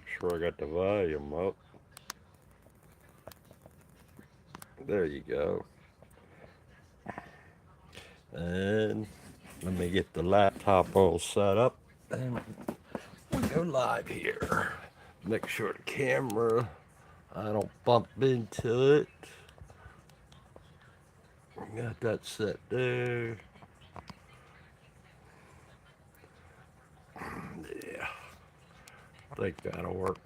Sure I got the volume up. There you go. And let me get the laptop all set up. And we go live here. Make sure the camera, I don't bump into it. Got that set there. Yeah, I think that'll work.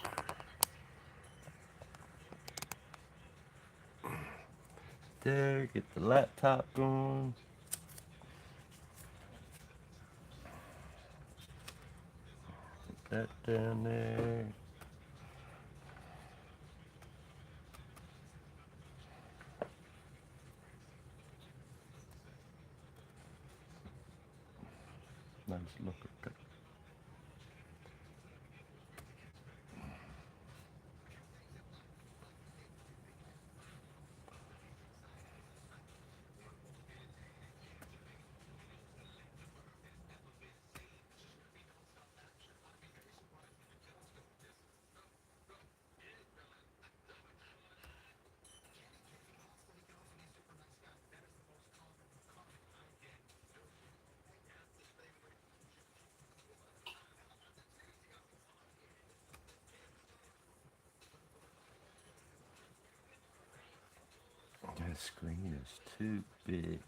There, get the laptop going. Put that down there. Let's look at that. That screen is too big.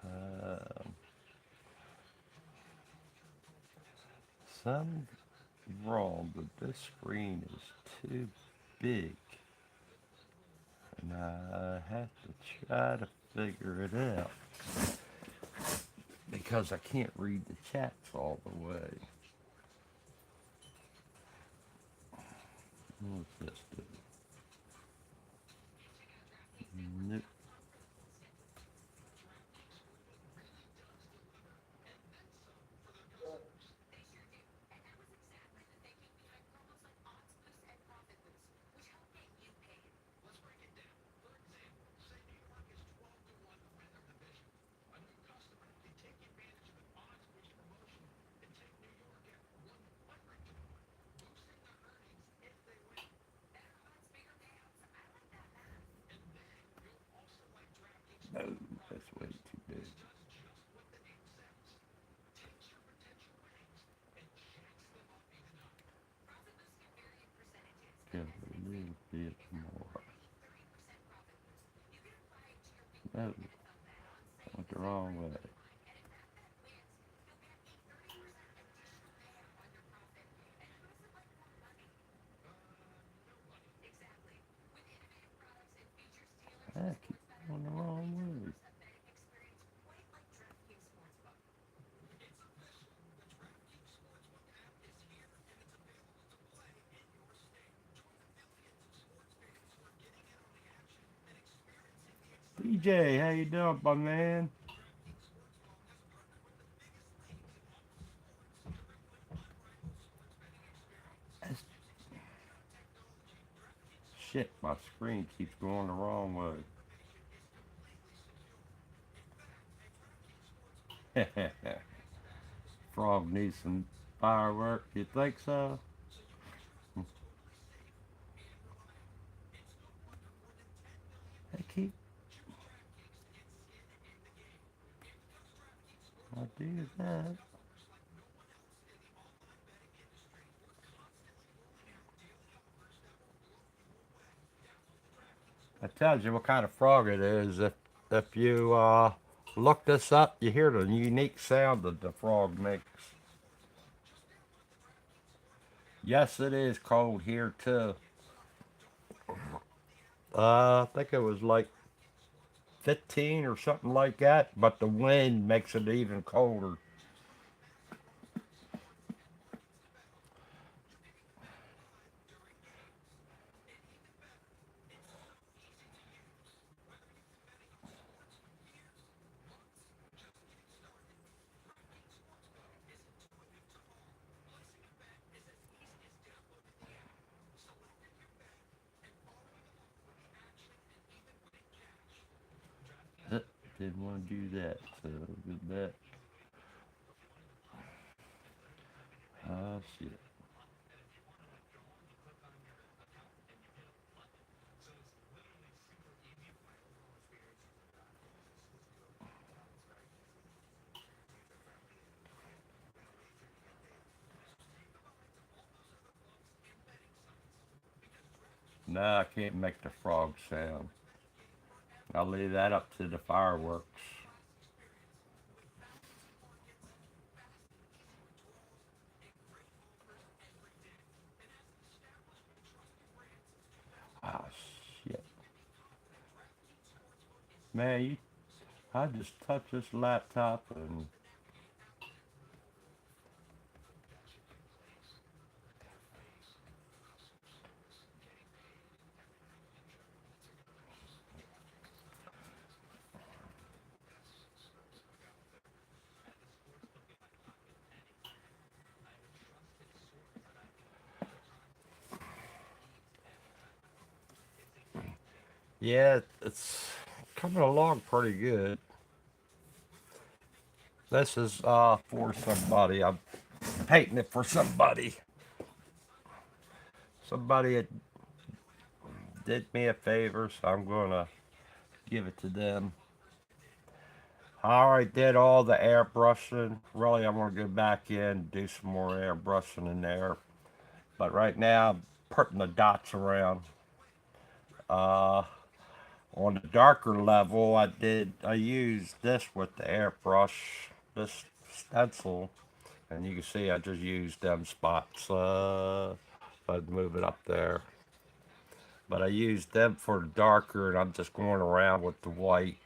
Um, something wrong, but this screen is too big. And I have to try to figure it out because I can't read the chats all the way. What's this do? Nope. No, that's way too big. Give it a little bit more. No, I went the wrong way. I keep going the wrong way. DJ, how you doing, my man? That's, shit, my screen keeps going the wrong way. Frog needs some firework. You think so? I keep. I do that. I tells you what kind of frog it is. If you look this up, you hear the unique sound that the frog makes. Yes, it is cold here too. I think it was like 15 or something like that, but the wind makes it even colder. didn't want to do that. So with that, shit. No, I can't make the frog sound. I'll leave that up to the fireworks. Ah, shit. Man, I just touched this laptop and yeah, it's coming along pretty good. This is for somebody. I'm painting it for somebody. Somebody that did me a favor, so I'm gonna give it to them. I already did all the airbrushing. Really, I'm gonna go back in, do some more airbrushing in there. But right now, I'm putting the dots around. Uh, on the darker level, I used this with the airbrush, this stencil, and you can see I just used them spots. I'd move it up there. But I used them for the darker, and I'm just going around with the white,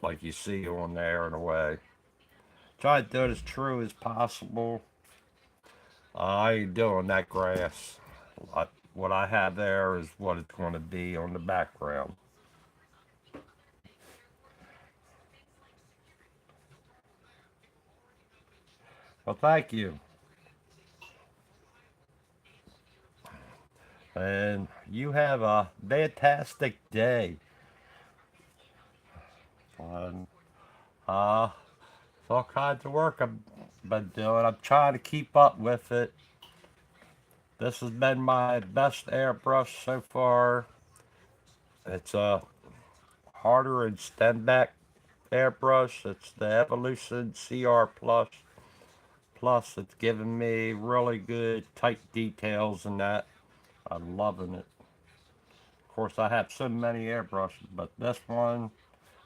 like you see on there in a way. Try to do it as true as possible. I ain't doing that grass. What I have there is what it's going to be on the background. Well, thank you. And you have a fantastic day. And, uh, it's all kinds of work I've been doing. I'm trying to keep up with it. This has been my best airbrush so far. It's a harder and stem back airbrush. It's the Evolution CR Plus. Plus, it's giving me really good tight details in that. I'm loving it. Of course, I have so many airbrushes, but this one,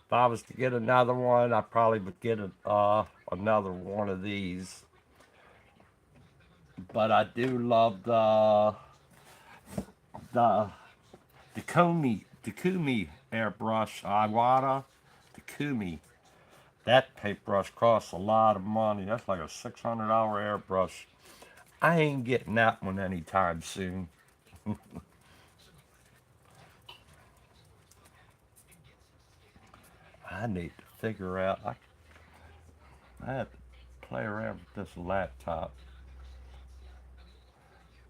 if I was to get another one, I probably would get another one of these. But I do love the Takumi airbrush. Iwata Takumi. That paintbrush costs a lot of money. That's like a $600 airbrush. I ain't getting that one anytime soon. I need to figure out. I have to play around with this laptop.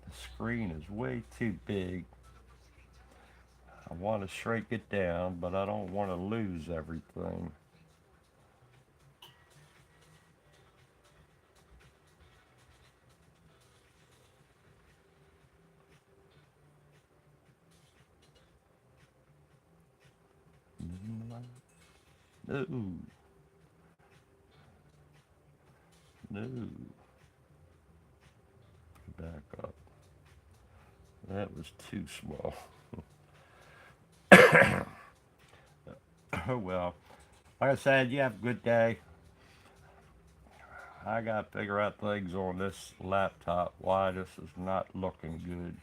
The screen is way too big. I want to shrink it down, but I don't want to lose everything. No, no. Back up. That was too small. Oh well. Like I said, you have a good day. I gotta figure out things on this laptop. Why this is not looking good.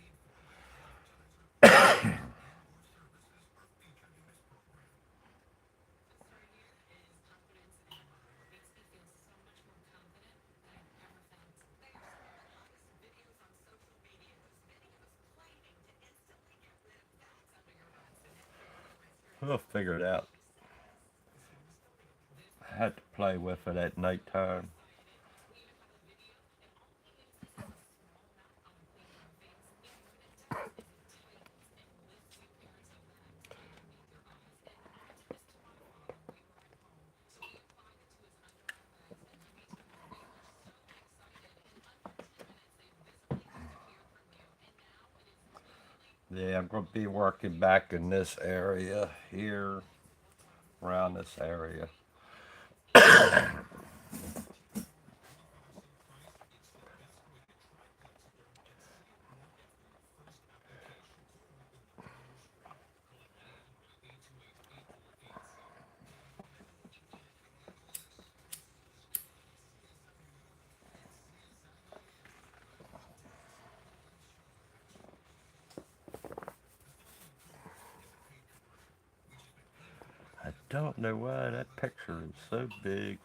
We'll figure it out. I had to play with it at nighttime. Yeah, I'm going to be working back in this area here, around this area. I don't know why that picture is so big.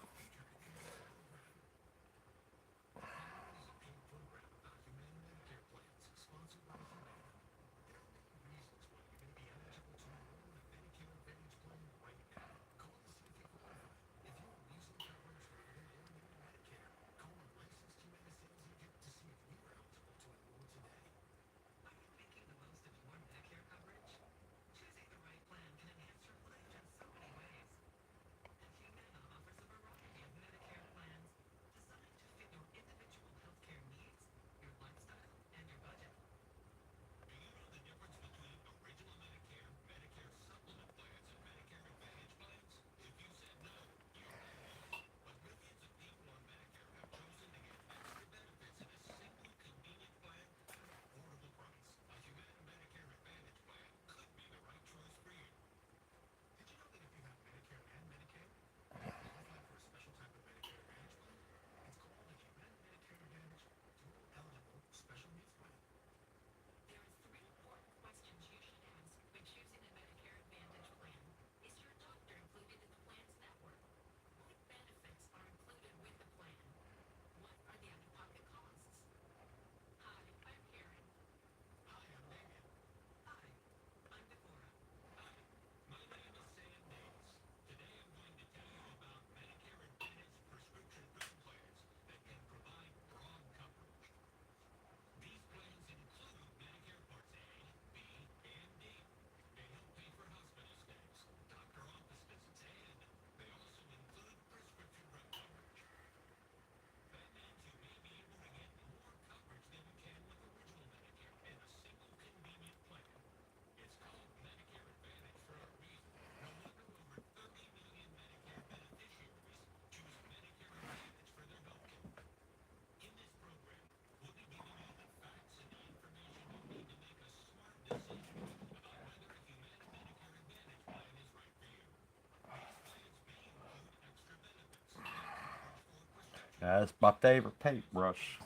That's my favorite paintbrush.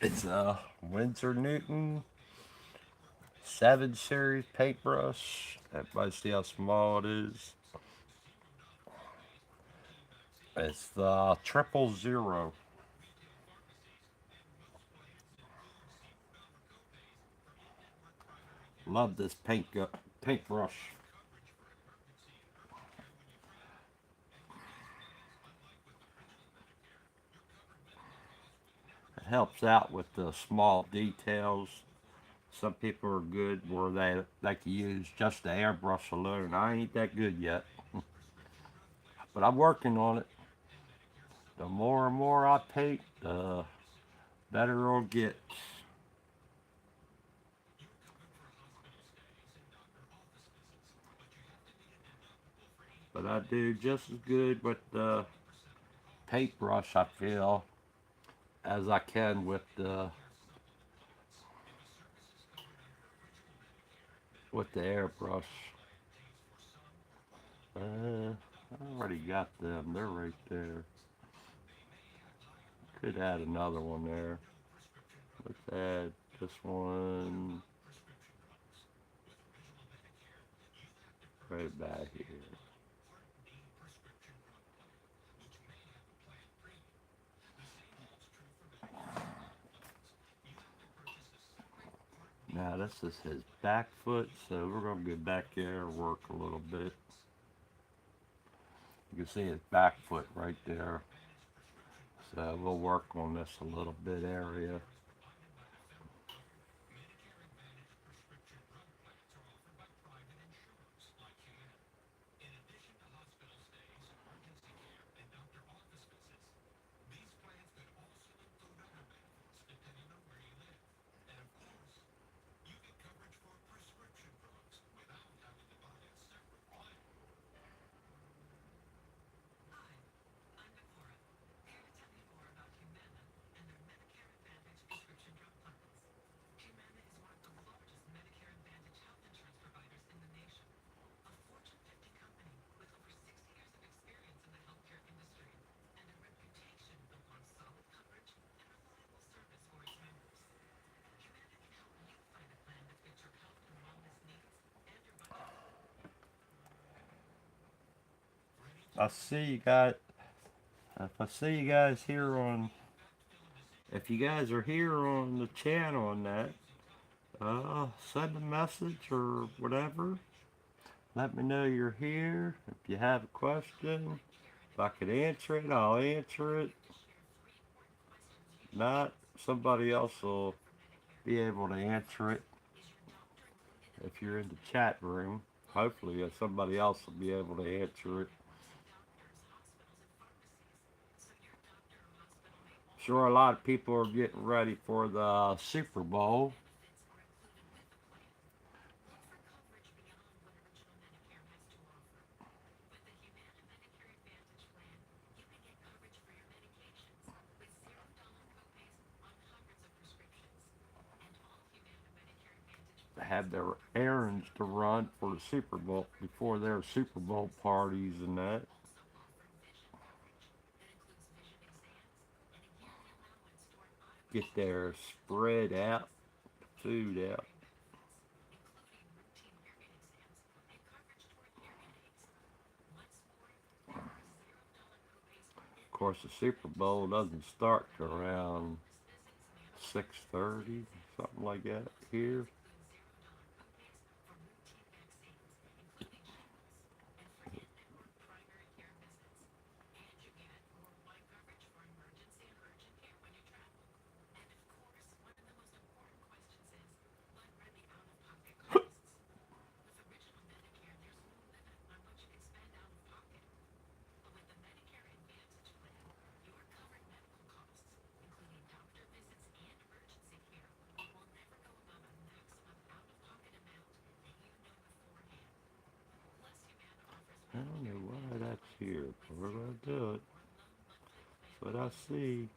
It's a Windsor Newton 7 Series paintbrush. Everybody see how small it is? It's the 000. Love this paintbrush. It helps out with the small details. Some people are good where they can use just the airbrush alone. I ain't that good yet, but I'm working on it. The more and more I paint, the better it'll get. But I do just as good with the paintbrush, I feel, as I can with the airbrush. I already got them. They're right there. Could add another one there. Let's add this one right back here. Now this is his back foot, so we're gonna go back there and work a little bit. You can see his back foot right there. So we'll work on this a little bit area. I see you guys. If I see you guys here on, if you guys are here on the channel and that, send a message or whatever. Let me know you're here. If you have a question, if I could answer it, I'll answer it. Not, somebody else will be able to answer it. If you're in the chat room, hopefully somebody else will be able to answer it. Sure, a lot of people are getting ready for the Super Bowl. Have their errands to run for the Super Bowl before their Super Bowl parties and that. Get their spread out, food out. Of course, the Super Bowl doesn't start till around 6:30, something like that here. I don't know why that's here, but we're gonna do it. That's what I see.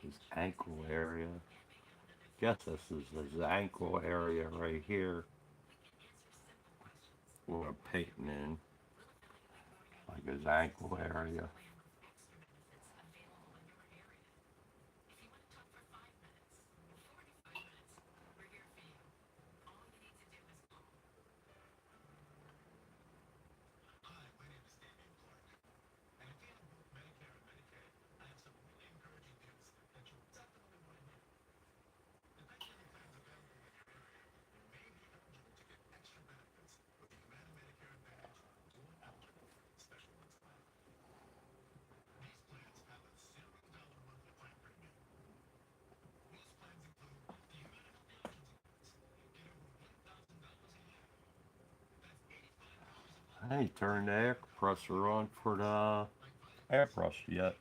His ankle area. Guess this is his ankle area right here. We're painting in like his ankle area. I ain't turned the air compressor on for the airbrush yet.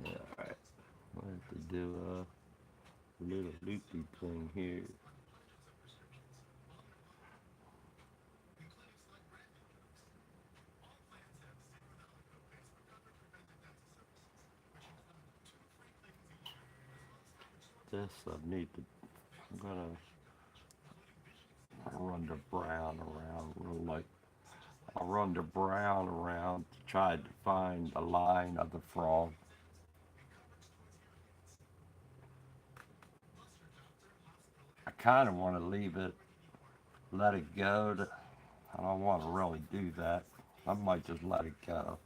Yeah, alright. I have to do a little loopy thing here. This I need to, I'm gonna run the brown around real light. I'll run the brown around to try to find the line of the frog. I kind of want to leave it, let it go. I don't want to really do that. I might just let it go.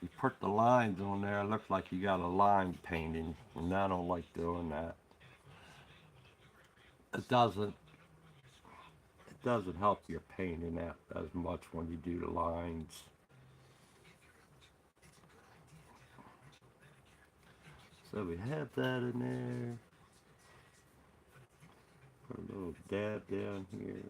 You put the lines on there, it looks like you got a line painting, and I don't like doing that. It doesn't it doesn't help your painting out as much when you do the lines. So we have that in there. Put a little dab down here.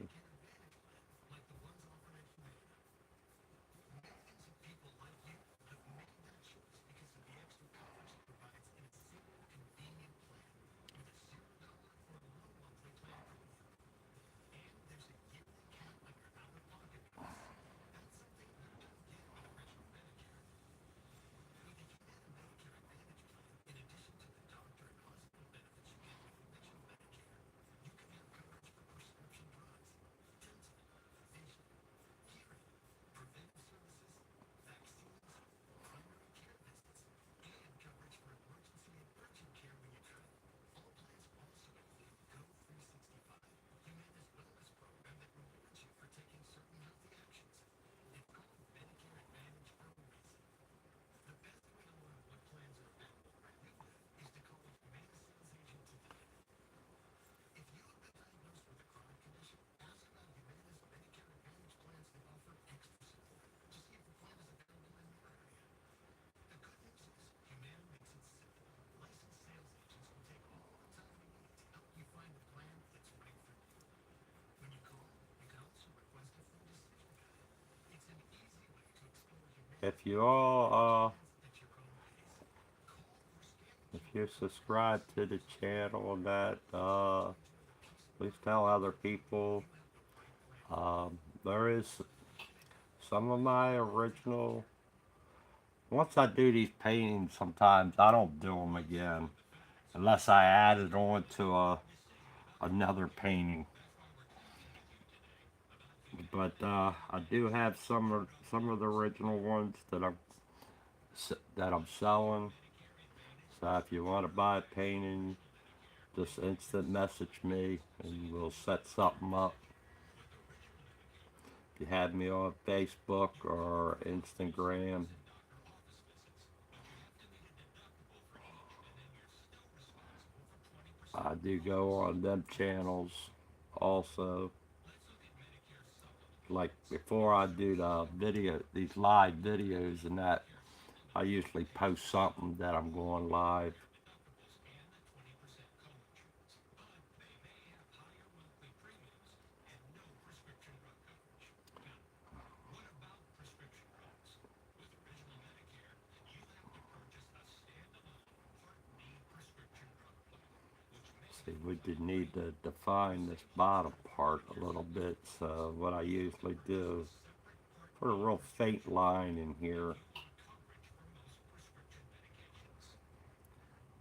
if you all if you subscribe to the channel, that please tell other people. There is some of my original. Once I do these paintings, sometimes I don't do them again unless I add it on to another painting. But I do have some of the original ones that I'm selling. So if you want to buy a painting, just instant message me and we'll set something up. If you have me on Facebook or Instagram, I do go on them channels also. Like before I do these live videos and that, I usually post something that I'm going live. See, we did need to define this bottom part a little bit. So what I usually do is put a real faint line in here,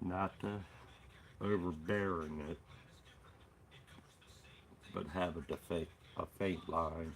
not to overbearing it, but have a faint line.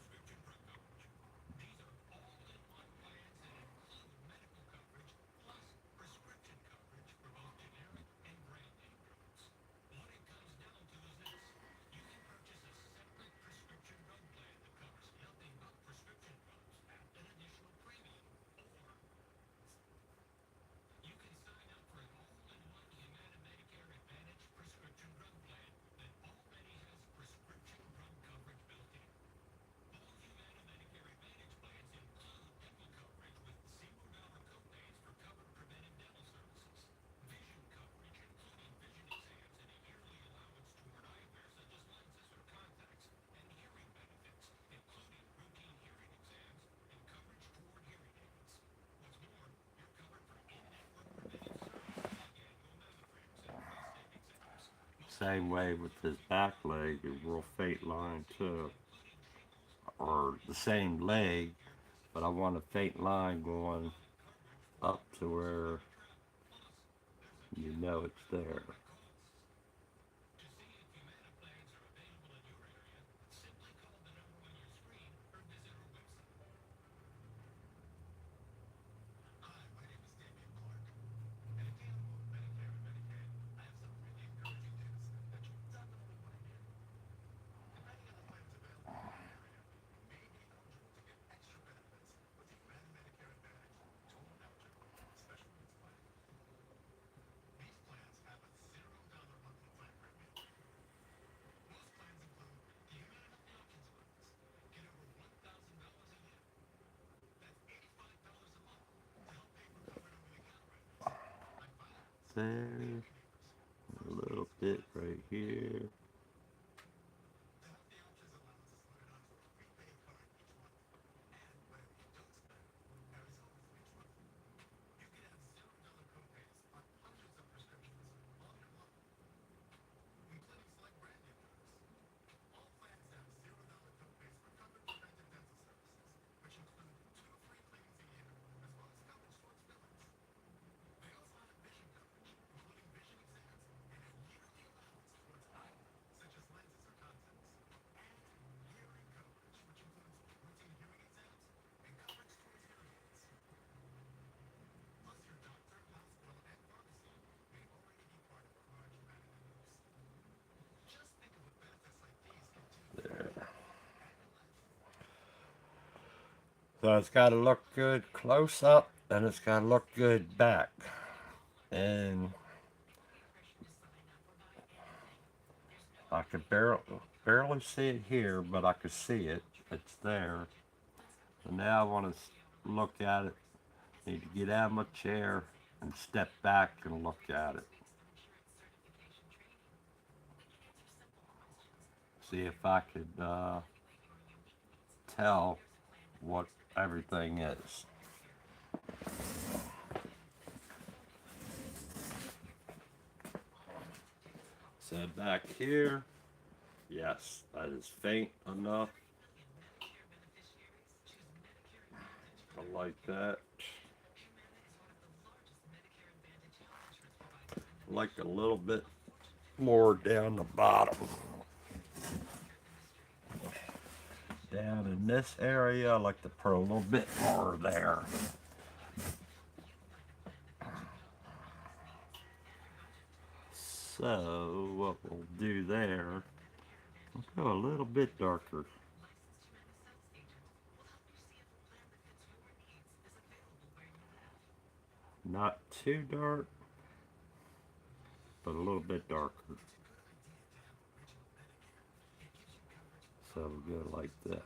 Same way with this back leg, a real faint line too, or the same leg, but I want a faint line going up to where you know it's there. There, a little bit right here. So it's got to look good close up and it's got to look good back. And I could barely see it here, but I could see it. It's there. So now I want to look at it. Need to get out of my chair and step back and look at it. See if I could tell what everything is. So back here, yes, that is faint enough. I like that. Like a little bit more down the bottom. Down in this area, I like to put a little bit more there. So what we'll do there, we'll go a little bit darker. Not too dark, but a little bit darker. So we'll go like this.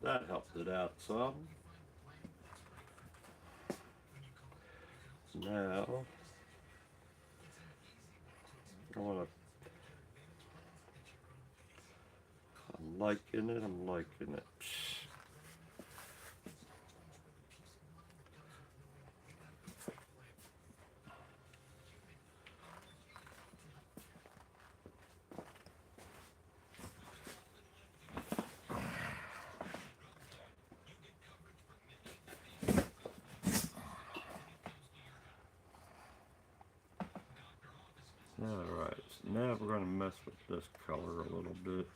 That helped it out some. Now, I'm liking it, I'm liking it. Alright, so now we're going to mess with this color a little bit.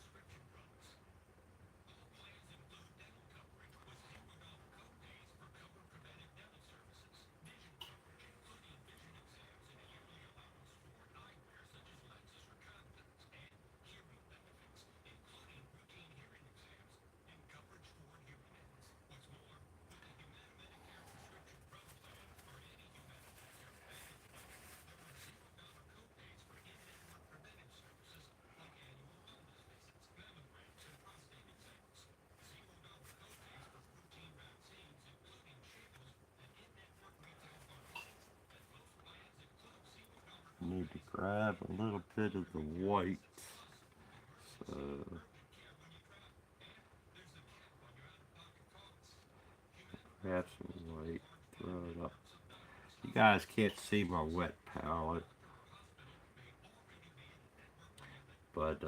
Need to grab a little bit of the white. So grab some white, throw it up. You guys can't see my wet palette, but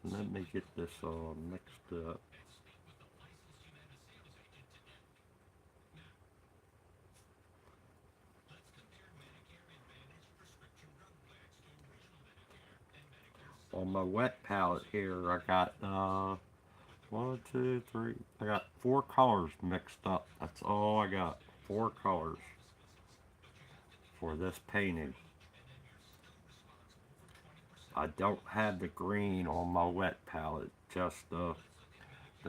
let me get this all mixed up. On my wet palette here, I got one, two, three. I got 4 colors mixed up. That's all I got. 4 colors for this painting. I don't have the green on my wet palette, just the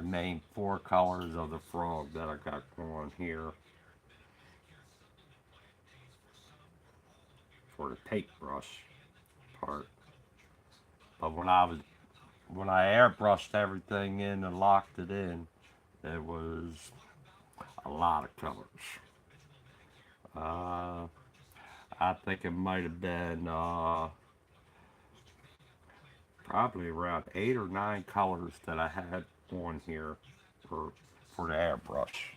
main 4 colors of the frog that I got going here for the paintbrush part. But when I airbrushed everything in and locked it in, there was a lot of colors. I think it might have been probably around 8 or 9 colors that I had on here for the airbrush.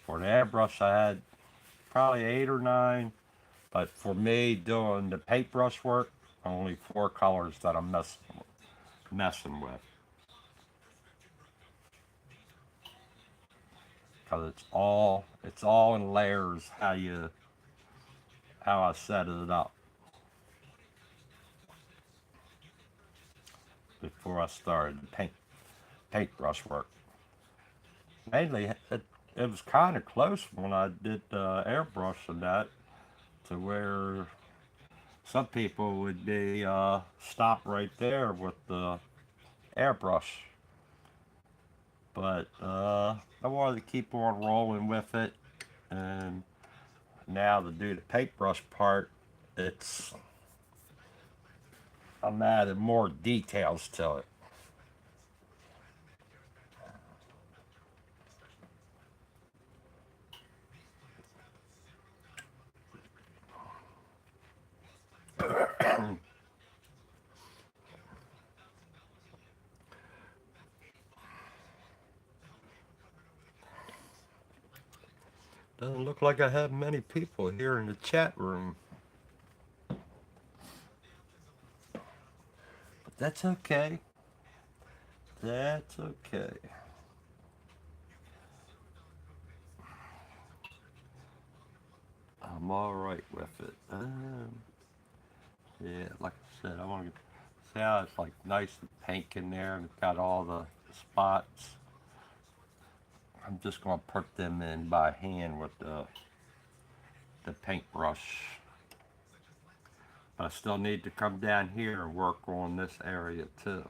For the airbrush, I had probably 8 or 9. But for me, doing the paintbrush work, only 4 colors that I'm messing with. Because it's all in layers how I set it up before I started the paintbrush work. Mainly, it was kind of close when I did airbrush and that, to where some people would be stopped right there with the airbrush. But I wanted to keep on rolling with it, and now to do the paintbrush part, it's I'm adding more details to it. Doesn't look like I have many people here in the chat room, but that's okay. That's okay. I'm all right with it. Yeah, like I said, I want to see how it's like nice and pink in there, and it's got all the spots. I'm just gonna put them in by hand with the paintbrush. But I still need to come down here and work on this area too.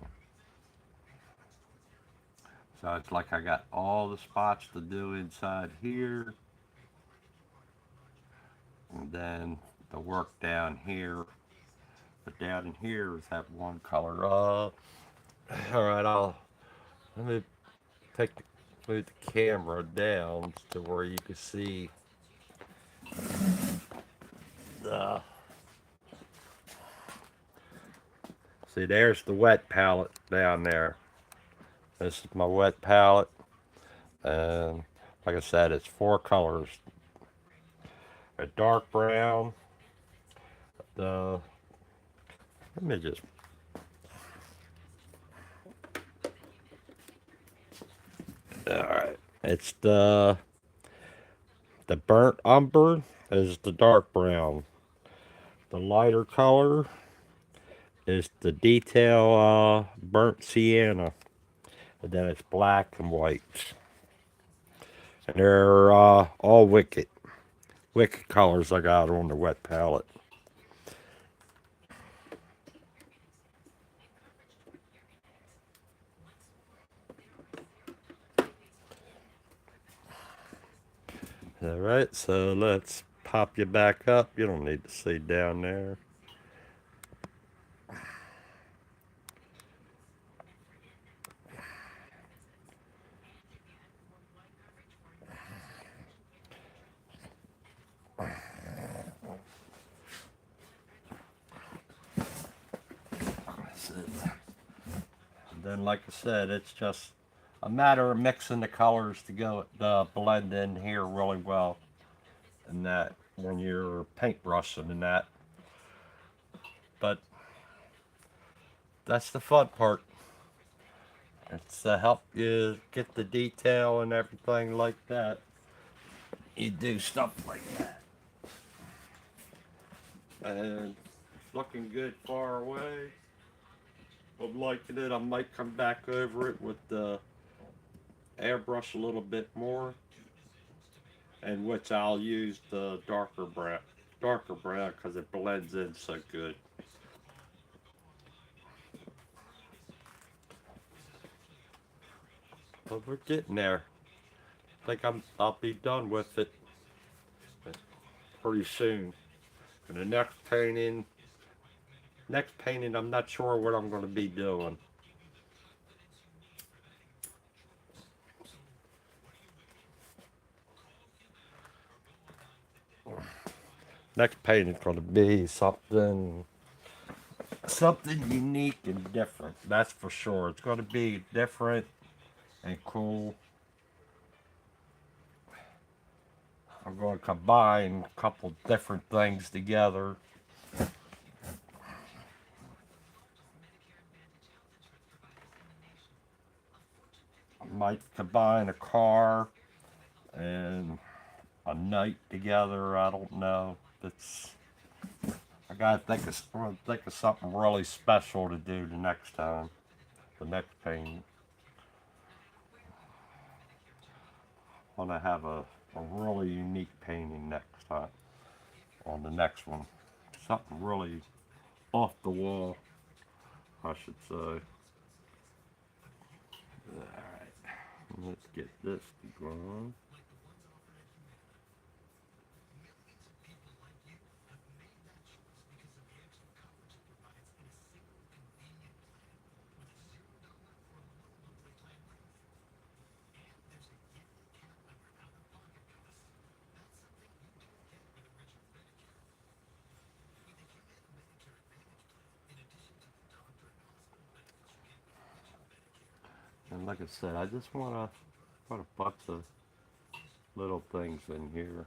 So it's like I got all the spots to do inside here, and then the work down here. But down in here is that one color. All right, let me take move the camera down to where you can see the. See, there's the wet palette down there. This is my wet palette, and like I said, it's 4 colors: a dark brown. The let me just all right. It's the burnt umber is the dark brown. The lighter color is the detail burnt sienna, and then it's black and white. And they're all wicked colors I got on the wet palette. All right, so let's pop you back up. You don't need to see down there. And then, like I said, it's just a matter of mixing the colors to go to blend in here really well. And that when you're paintbrushing and that. But that's the fun part. It's to help you get the detail and everything like that. You do stuff like that. And looking good far away. I'm liking it. I might come back over it with the airbrush a little bit more, and which I'll use the darker brown because it blends in so good. But we're getting there. I think I'll be done with it pretty soon. And the next painting, I'm not sure what I'm going to be doing. Next painting is going to be something unique and different. That's for sure. It's going to be different and cool. I'm going to combine a couple different things together. I might combine a car and a night together. I don't know. It's I gotta think of something really special to do the next time. The next painting. I want to have a really unique painting next time on the next one. Something really off the wall, I should say. Alright, let's get this going. And like I said, I just want to put a bunch of little things in here.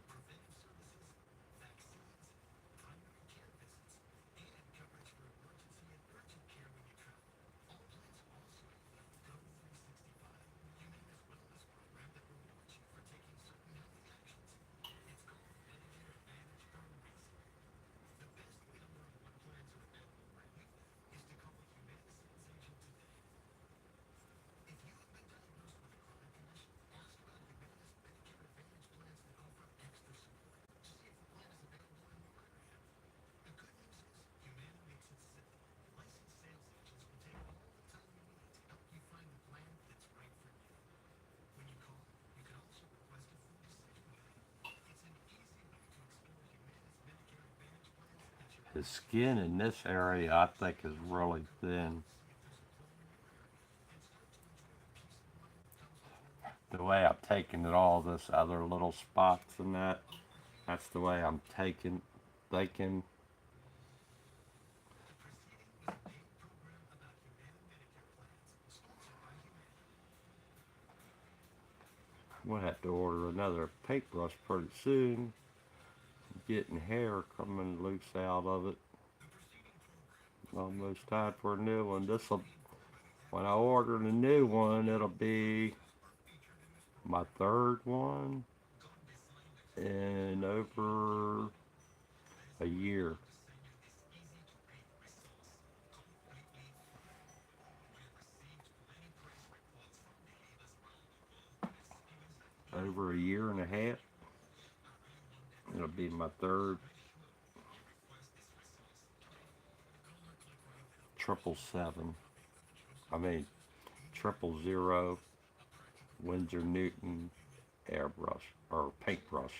The skin in this area, I think, is really thin. The way I'm taking it, all this other little spots and that's the way I'm thinking. We'll have to order another paintbrush pretty soon. Getting hair coming loose out of it. Almost time for a new one. When I order the new one, it'll be my third one in over a year. Over a year and a half. It'll be my third 777. I mean 000 Windsor Newton airbrush or paintbrush.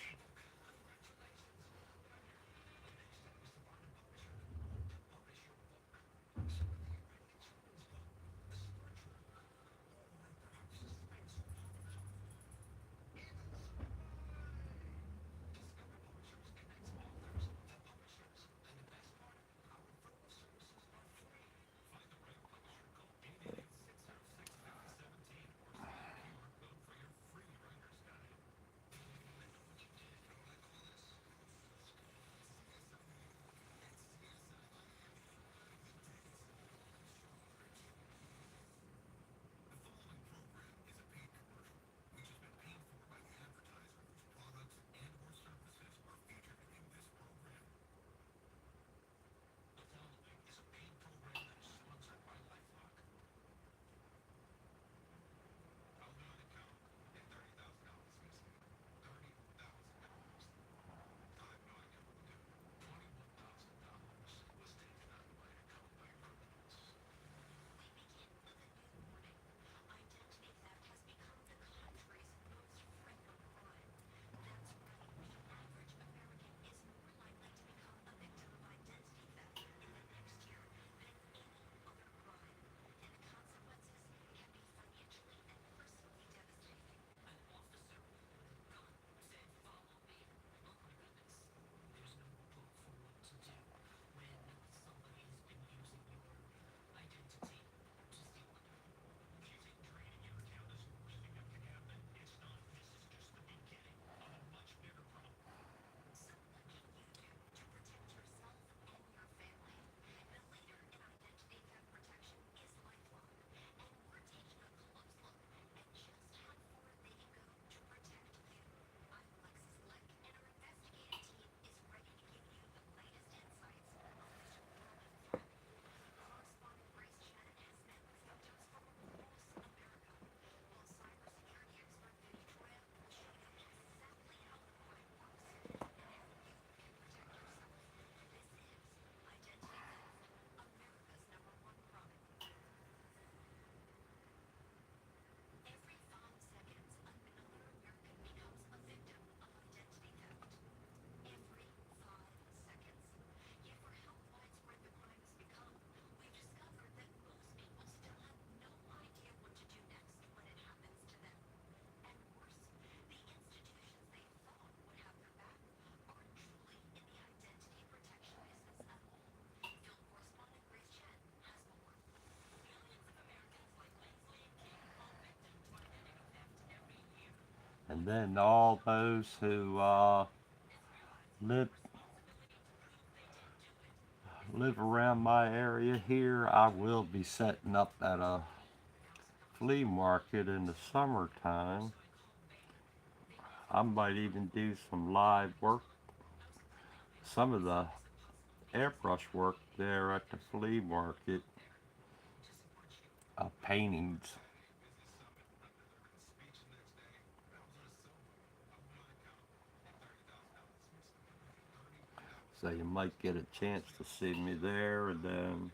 And then all those who live live around my area here, I will be setting up at a flea market in the summertime. I might even do some live work, some of the airbrush work there at the flea market, paintings. So you might get a chance to see me there, and then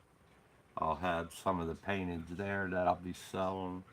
I'll have some of the paintings there that I'll be selling.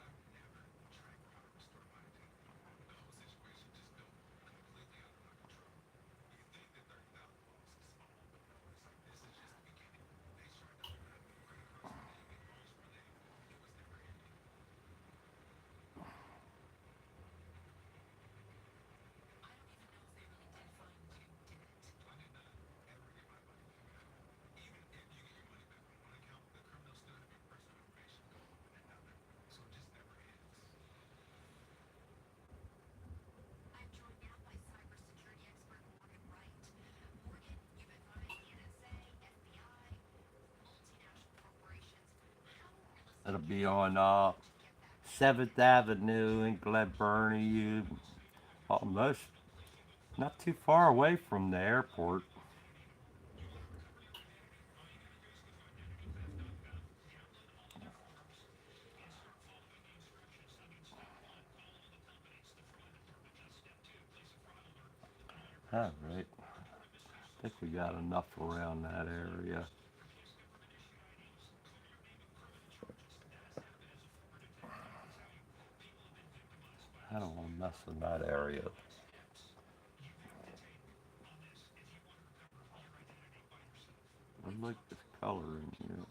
It'll be on 7th Avenue in Glen Burnie. You almost not too far away from the airport. All right. I think we got enough around that area. I don't want to mess in that area. I like this color in here.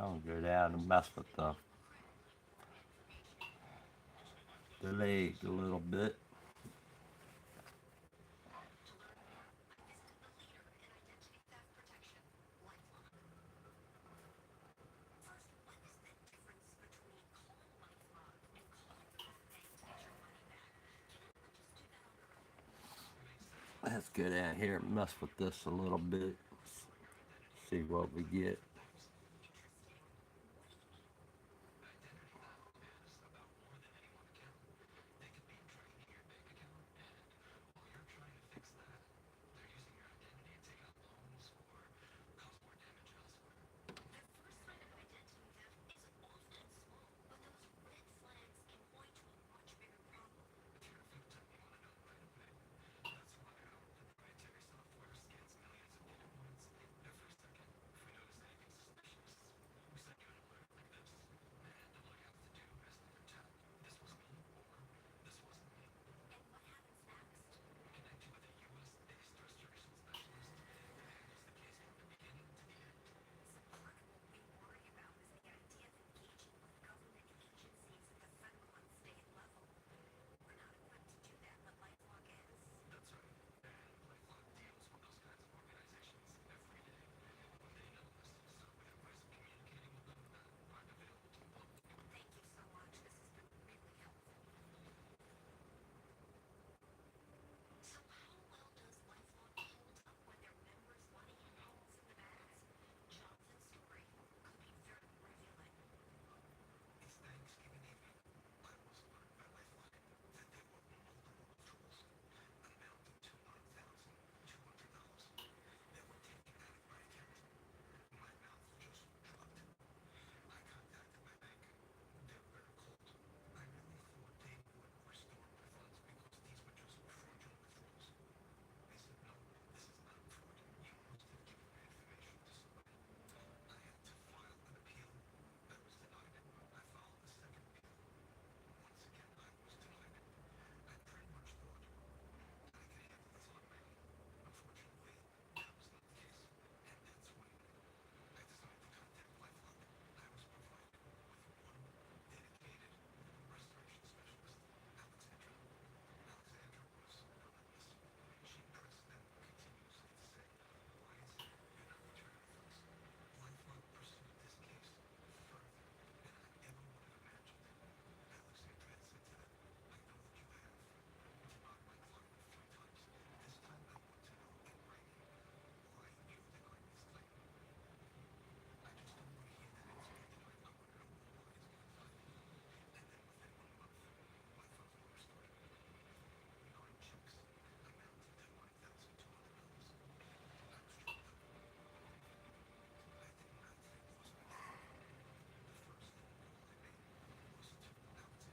I'm gonna go down and mess with the leg a little bit. Let's go down here and mess with this a little bit. See what we get.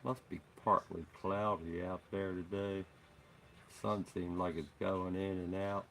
Must be partly cloudy out there today. Sun seems like it's going in and out.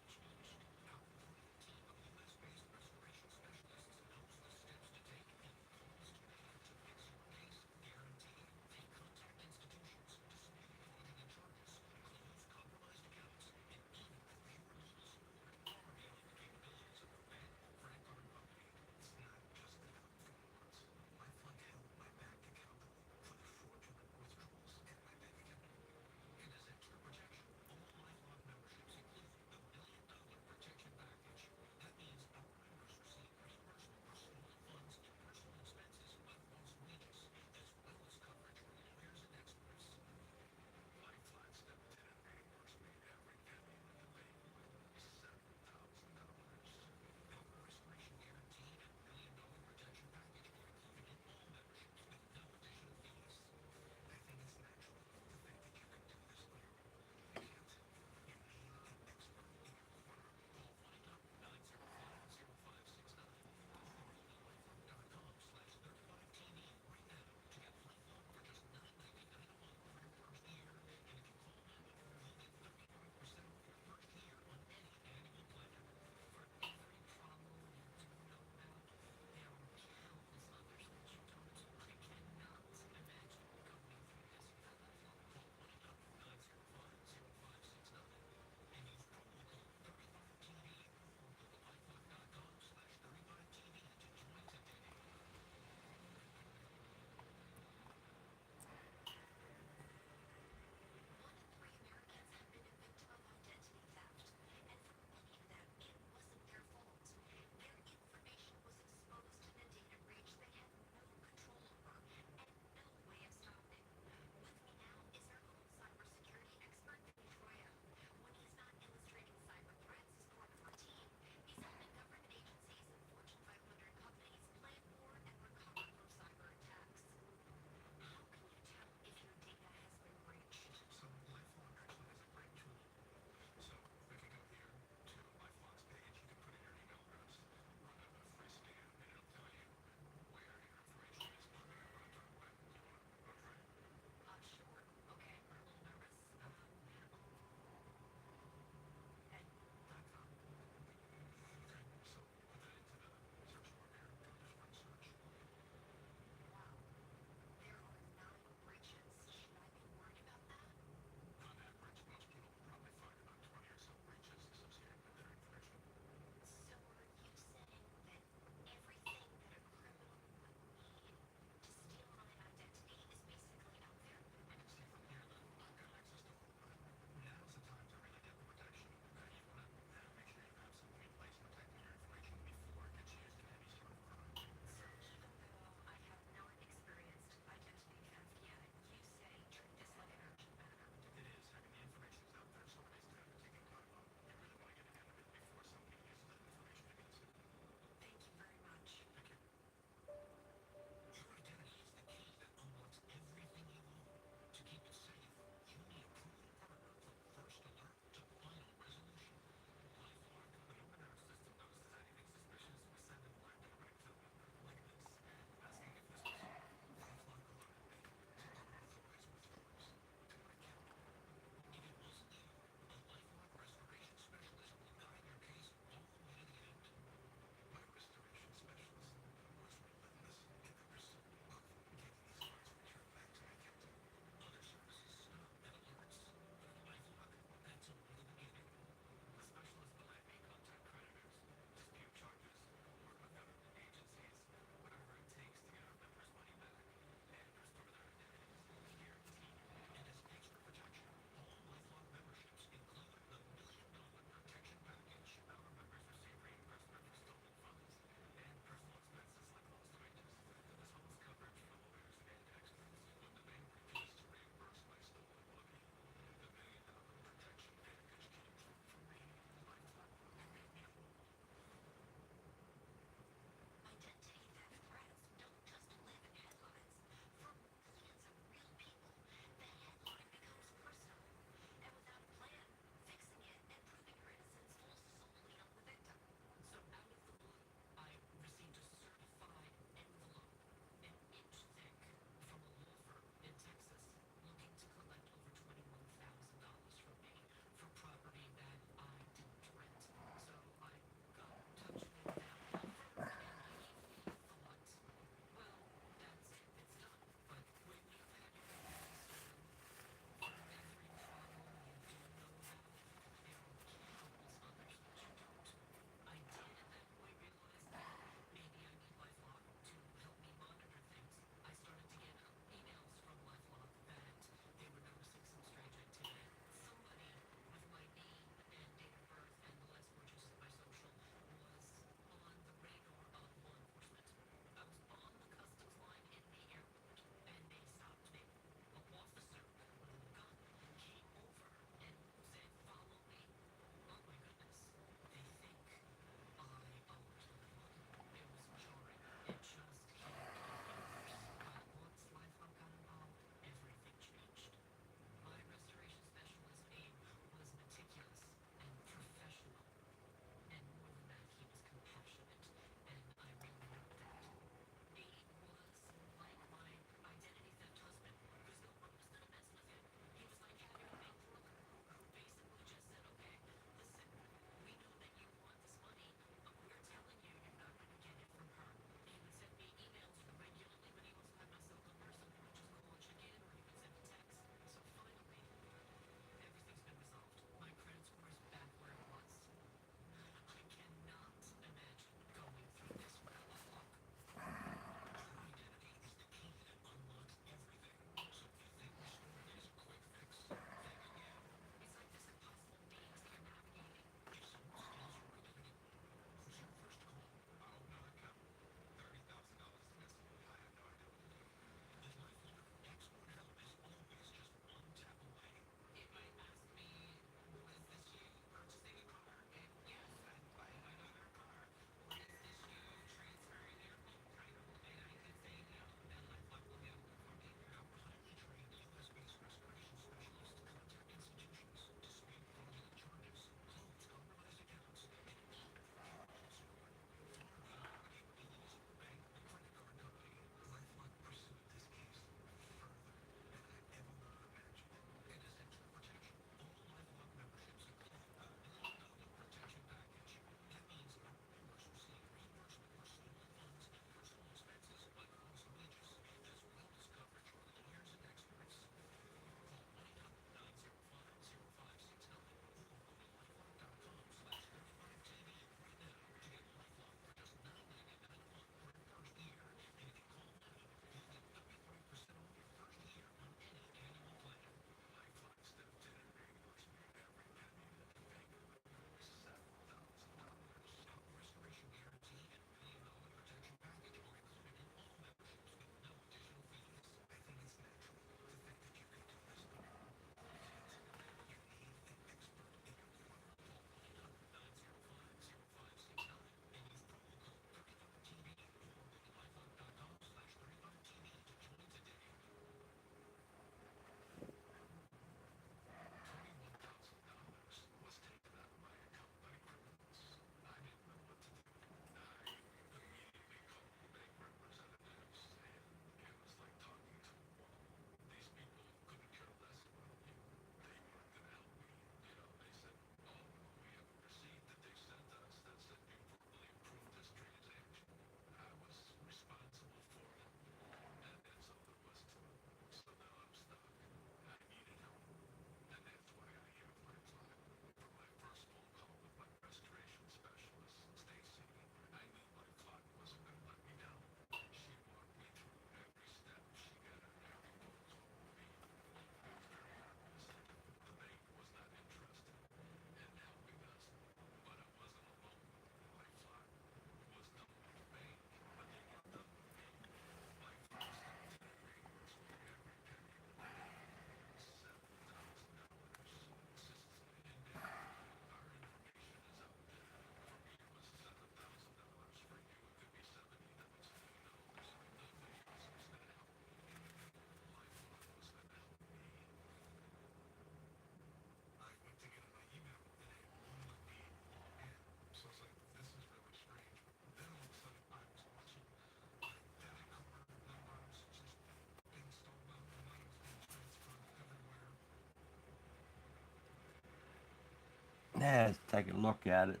Let's take a look at it.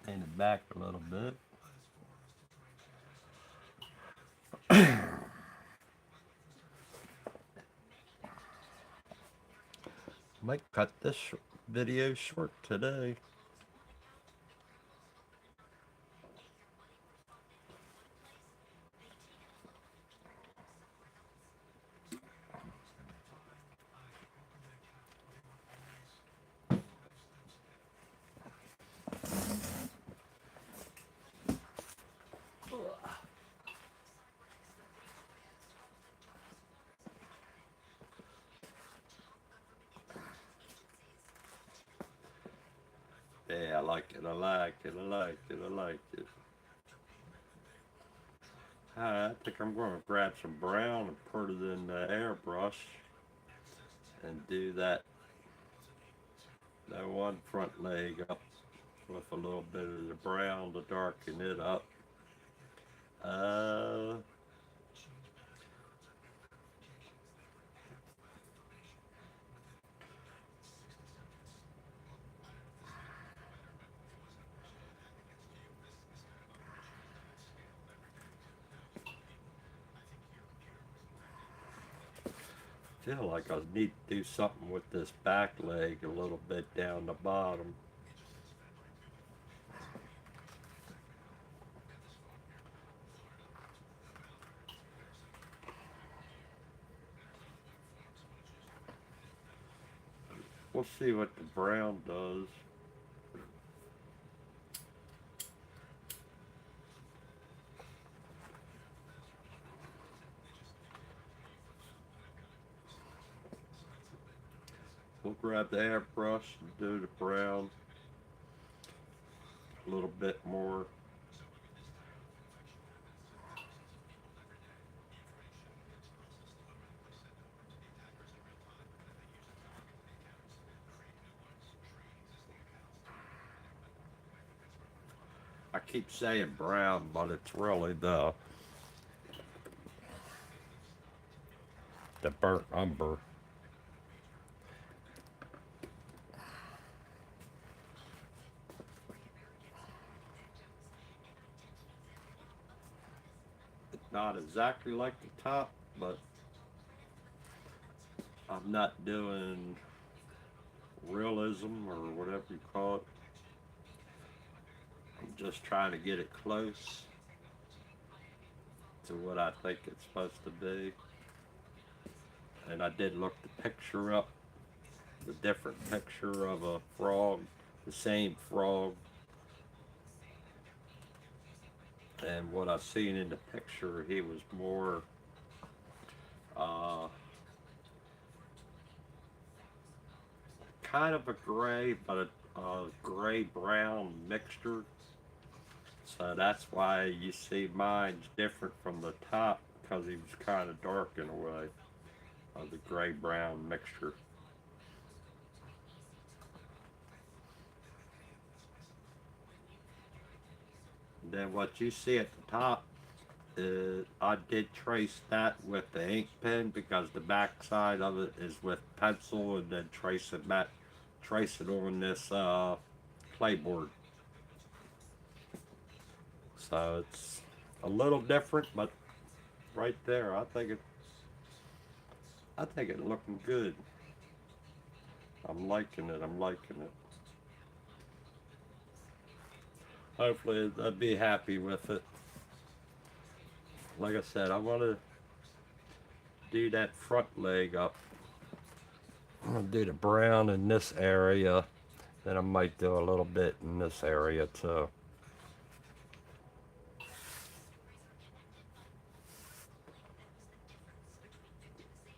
Stand it back a little bit. Might cut this video short today. Yeah, I like it, I like it, I like it, I like it. I think I'm going to grab some brown and put it in the airbrush and do that one front leg up with a little bit of the brown to darken it up. Uh, feel like I need to do something with this back leg a little bit down the bottom. We'll see what the brown does. We'll grab the airbrush and do the brown a little bit more. I keep saying brown, but it's really the burnt umber. Not exactly like the top, but I'm not doing realism or whatever you call it. I'm just trying to get it close to what I think it's supposed to be. And I did look the picture up, the different picture of a frog, the same frog, and what I seen in the picture, he was more uh, kind of a gray, but a gray brown mixture. So that's why you see mine's different from the top, because he was kind of dark in a way of the gray brown mixture. And then what you see at the top, I did trace that with the ink pen because the back side of it is with pencil, and then trace it on this playboard. So it's a little different, but right there, I think it's looking good. I'm liking it. I'm liking it. Hopefully, I'll be happy with it. Like I said, I want to do that front leg up. I'm gonna do the brown in this area. Then I might do a little bit in this area too.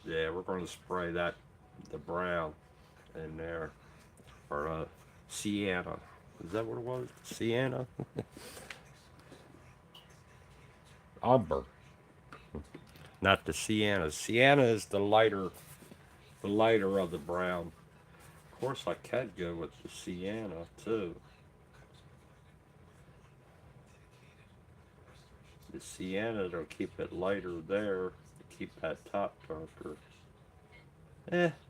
Yeah, we're going to spray the brown in there, or sienna. Is that what it was? Sienna? Umber. Not the sienna. Sienna is the lighter of the brown. Of course, I could go with the sienna too. The sienna will keep it lighter there, to keep that top darker.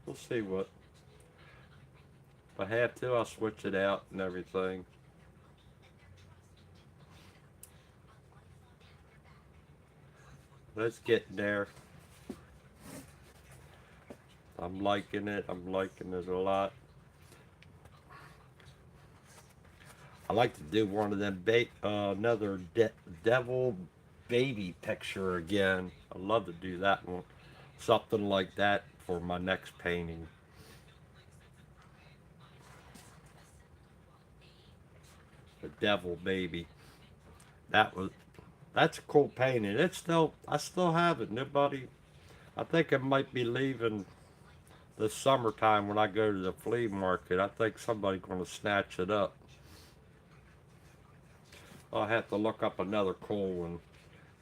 We'll see what. I have to, I'll switch it out and everything. But it's getting there. I'm liking it. I'm liking it a lot. I like to do one of them another devil baby picture again. I love to do that one. Something like that for my next painting. The devil baby. That was that's a cool painting. I still have it. Nobody I think it might be leaving this summertime when I go to the flea market. I think somebody's gonna snatch it up. I'll have to look up another cool one.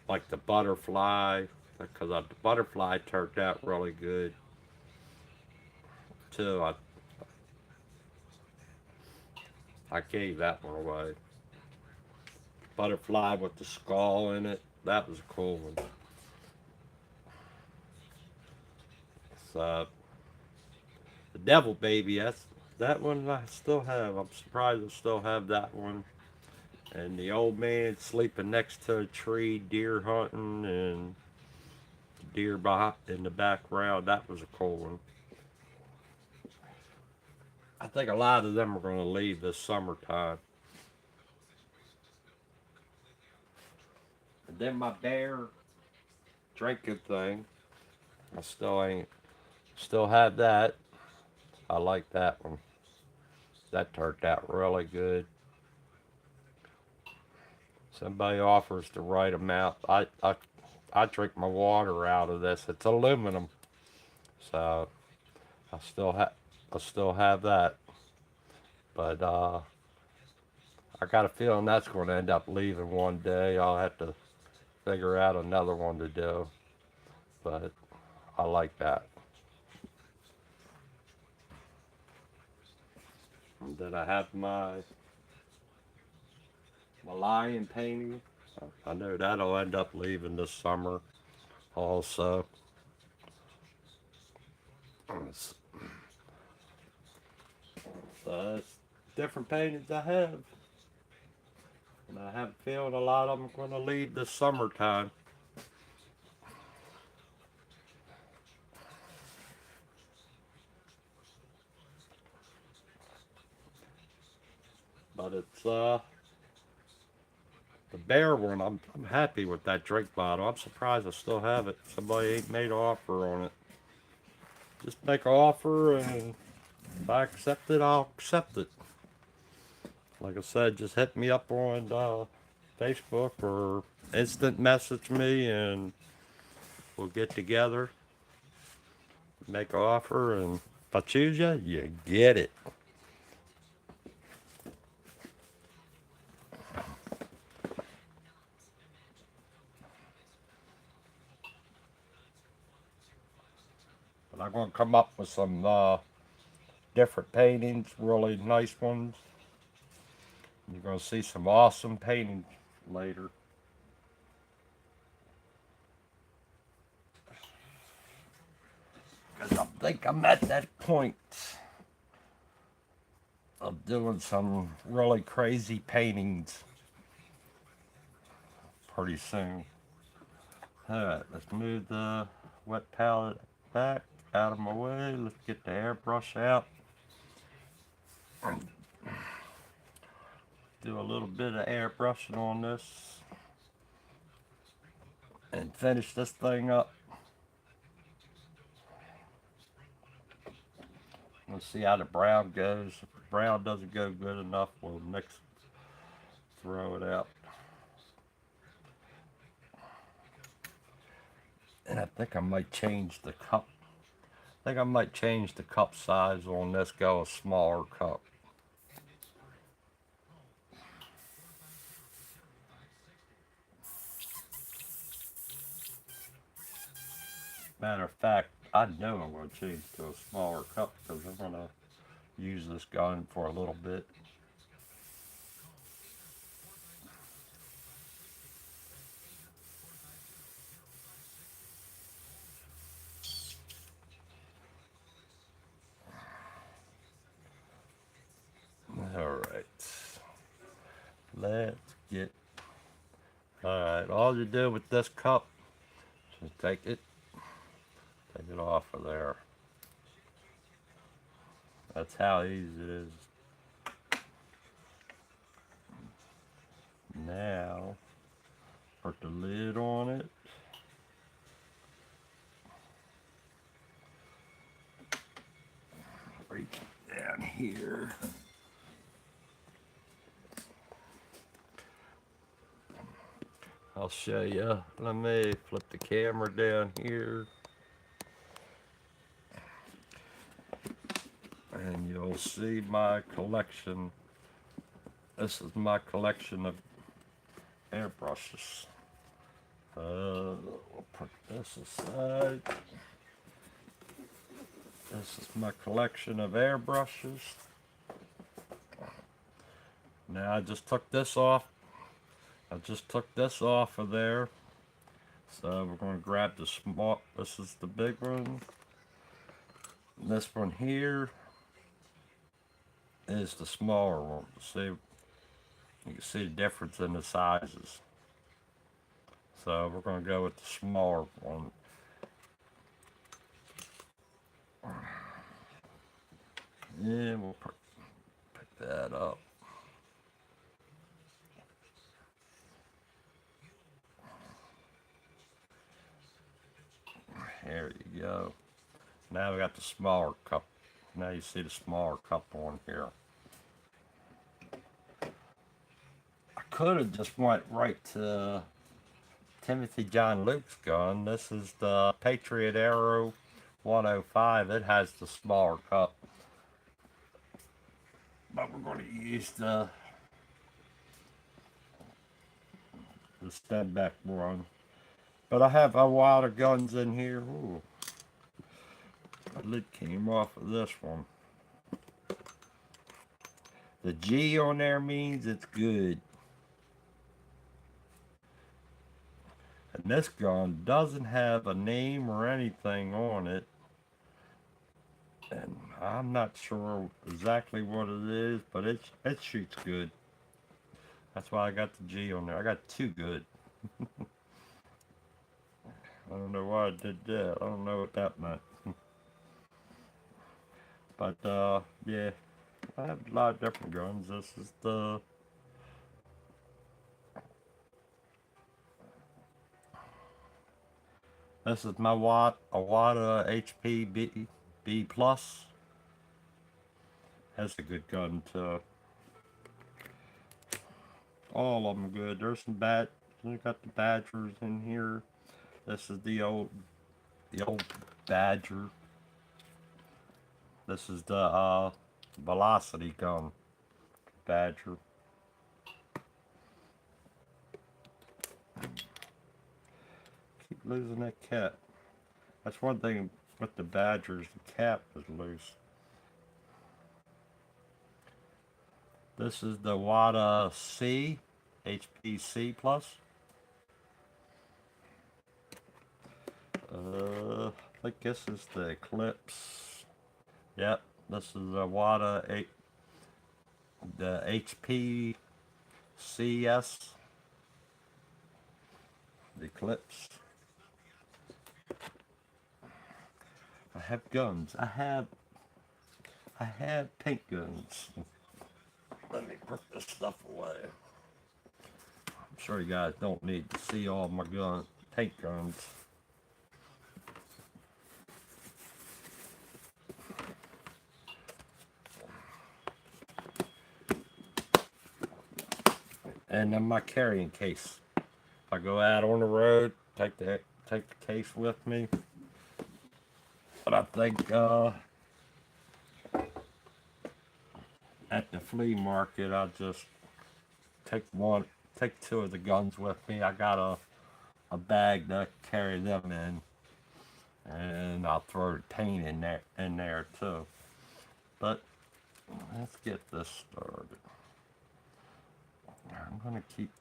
Like the butterfly, because the butterfly turned out really good too. I gave that one away. Butterfly with the skull in it. That was a cool one. So the devil baby. That one I still have. I'm surprised I still have that one. And the old man sleeping next to a tree, deer hunting, and deer in the background. That was a cool one. I think a lot of them are going to leave this summertime. And then my bear drinking thing, I still have that. I like that one. That turned out really good. Somebody offers the right amount. I drink my water out of this. It's aluminum, so I still have that. But I got a feeling that's going to end up leaving one day. I'll have to figure out another one to do. But I like that. And then I have my lion painting. I know that'll end up leaving this summer also. So it's different paintings I have. And I have a feeling a lot of them are going to leave this summertime. But it's the bear one. I'm happy with that drink bottle. I'm surprised I still have it. Somebody ain't made an offer on it. Just make an offer, and if I accept it, I'll accept it. Like I said, just hit me up on Facebook or instant message me, and we'll get together, make an offer, and if I choose you, you get it. But I'm going to come up with some different paintings, really nice ones. You're going to see some awesome paintings later. Because I think I'm at that point of doing some really crazy paintings pretty soon. Alright, let's move the wet palette back out of my way. Let's get the airbrush out. Do a little bit of airbrushing on this and finish this thing up. Let's see how the brown goes. If the brown doesn't go good enough, we'll throw it out. And I think I might change the cup. I think I might change the cup size on this, go a smaller cup. Matter of fact, I know I'm going to change to a smaller cup because I'm going to use this gun for a little bit. let's get. Alright, all you do with this cup is take it off of there. That's how easy it is. Now, put the lid on it. Reach down here. I'll show you. Let me flip the camera down here. And you'll see my collection. This is my collection of airbrushes. We'll put this aside. This is my collection of airbrushes. Now I just took this off. Of there. So we're going to grab the small. This is the big one. And this one here is the smaller one. See, you can see the difference in the sizes. So we're going to go with the smaller one. Yeah, we'll pick that up. There you go. Now we got the smaller cup. Now you see the smaller cup on here. I could have just went right to Timothy John Luke's gun. This is the Patriot Arrow 105. It has the smaller cup. But we're going to use the stem back one. But I have a lot of guns in here. Ooh. The lid came off of this one. The G on there means it's good. And this gun doesn't have a name or anything on it. And I'm not sure exactly what it is, but it shoots good. That's why I got the G on there. I got two good. I don't know why I did that. I don't know what that meant. But yeah, I have a lot of different guns. This is the my Wada HP B plus. That's a good gun too. All of them good. There's some we got the Badgers in here. This is the old Badger. This is the Velocity gun Badger. Keep losing that cap. That's one thing with the Badgers, the cap is loose. This is the Wada C, HPC plus. I think this is the Eclipse. Yep, this is the Wada 8, the HP CS, the Eclipse. I have guns. I have paint guns. Let me put this stuff away. I'm sure you guys don't need to see all my paint guns. And then my carrying case. If I go out on the road, take the case with me. But I think at the flea market, I'll just take two of the guns with me. I got a bag to carry them in, and I'll throw the paint in there too. But let's get this started. I'm gonna keep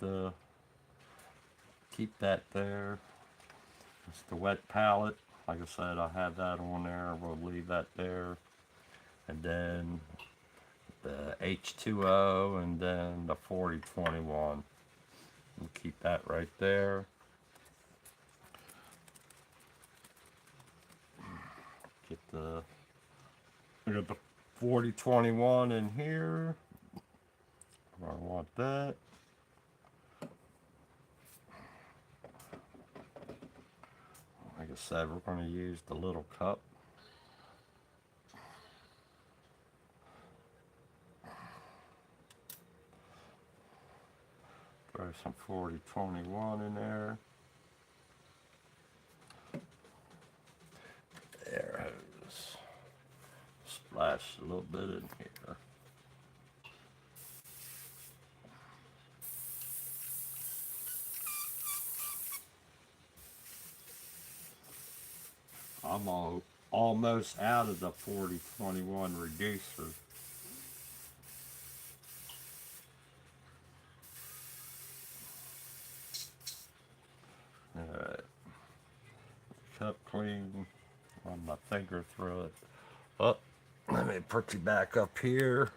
that there. It's the wet palette. Like I said, I have that on there. We'll leave that there. And then the H2O and then the 4021. We'll keep that right there. Get the, we got the 4021 in here. I want that. Like I said, we're going to use the little cup. Throw some 4021 in there. Air hose. Splash a little bit in here. I'm almost out of the 4021 reducer. Alright. Cup clean. Run my finger through it. Oh, let me put you back up here.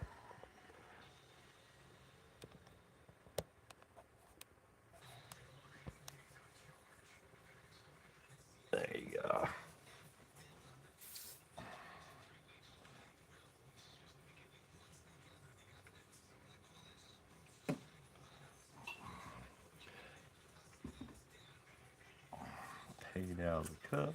There you go. Take it out of the cup.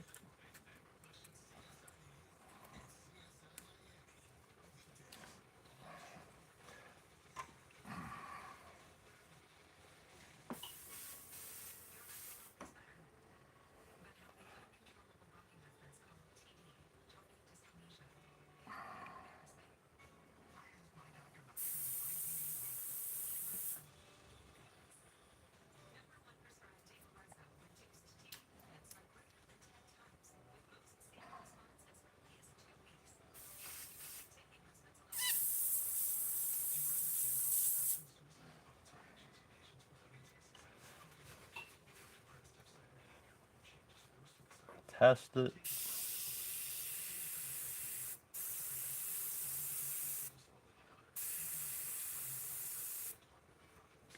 Test it.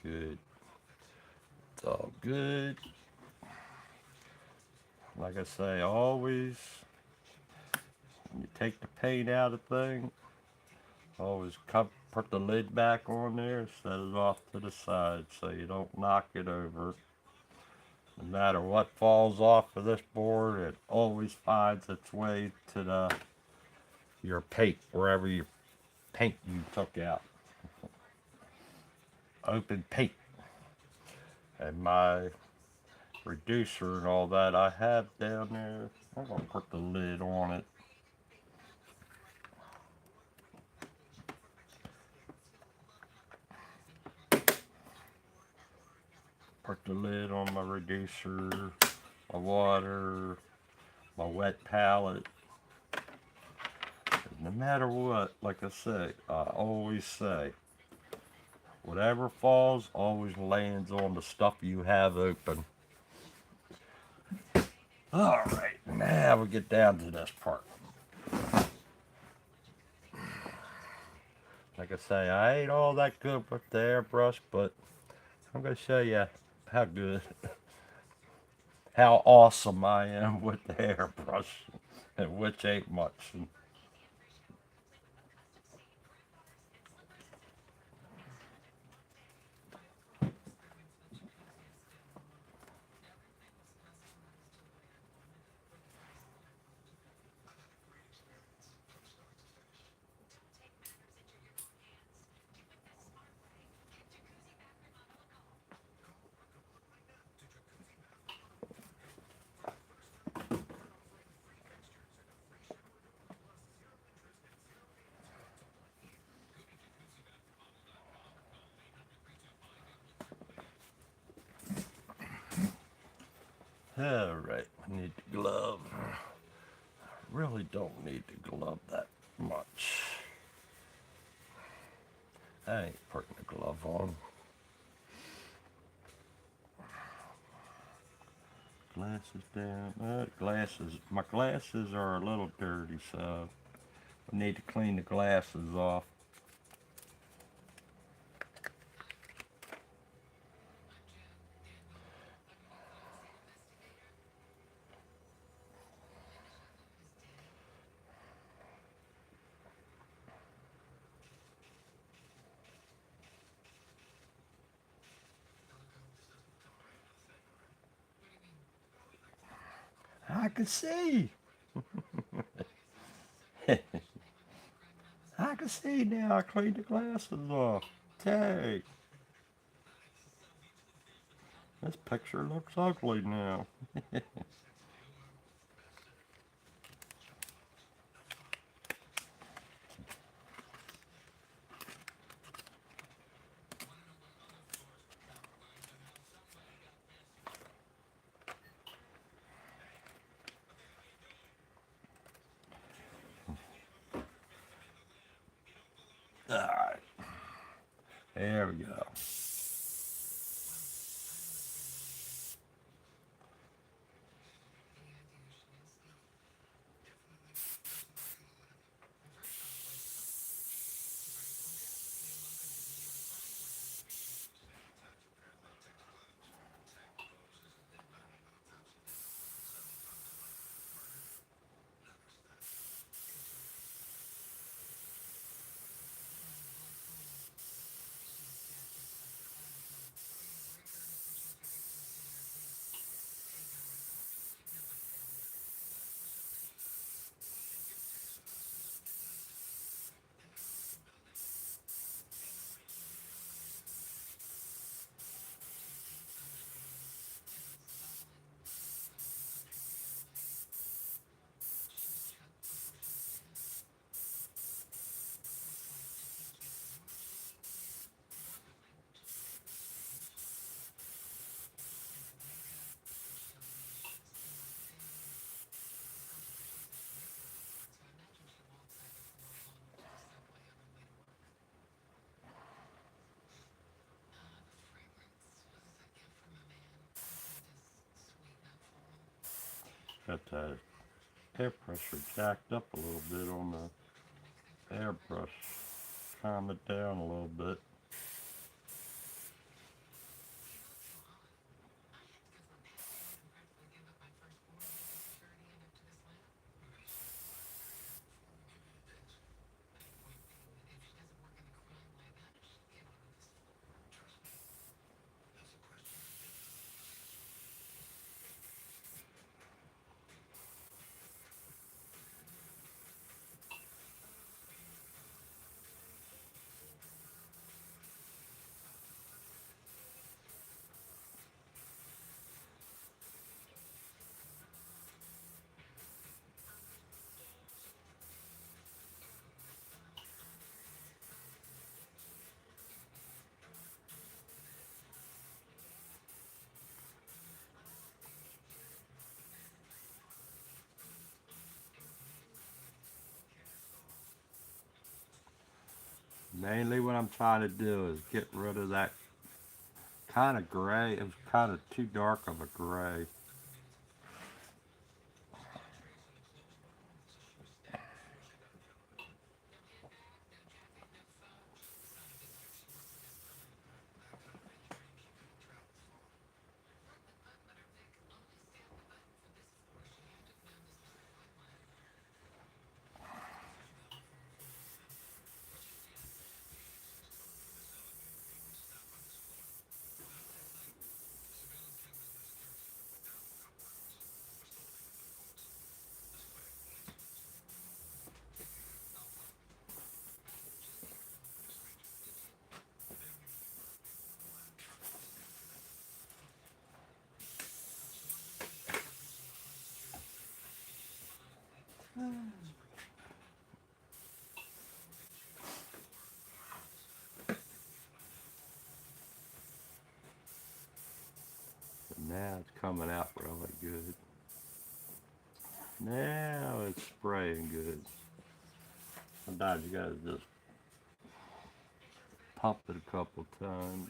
Good. It's all good. Like I say, always, when you take the paint out of thing, always put the lid back on there, set it off to the side so you don't knock it over. No matter what falls off of this board, it always finds its way to your paint, wherever your paint you took out. Open paint. And my reducer and all that I have down there, I'm going to put the lid on it. Put the lid on my reducer, my water, my wet palette. No matter what, like I say, I always say, whatever falls always lands on the stuff you have open. Alright, now we get down to this part. Like I say, I ain't all that good with the airbrush, but I'm going to show you how good, how awesome I am with the airbrush, and which ain't much. Alright, I need the glove. I really don't need the glove that much. I ain't putting the glove on. Glasses down. My glasses are a little dirty, so I need to clean the glasses off. I can see. I can see now. I cleaned the glasses off. Okay. This picture looks ugly now. Alright. There we go. Got that air pressure jacked up a little bit on the airbrush. Calm it down a little bit. Mainly what I'm trying to do is get rid of that kind of gray. It was kind of too dark of a gray. But now it's coming out really good. Now it's spraying good. Sometimes you gotta just pump it a couple times.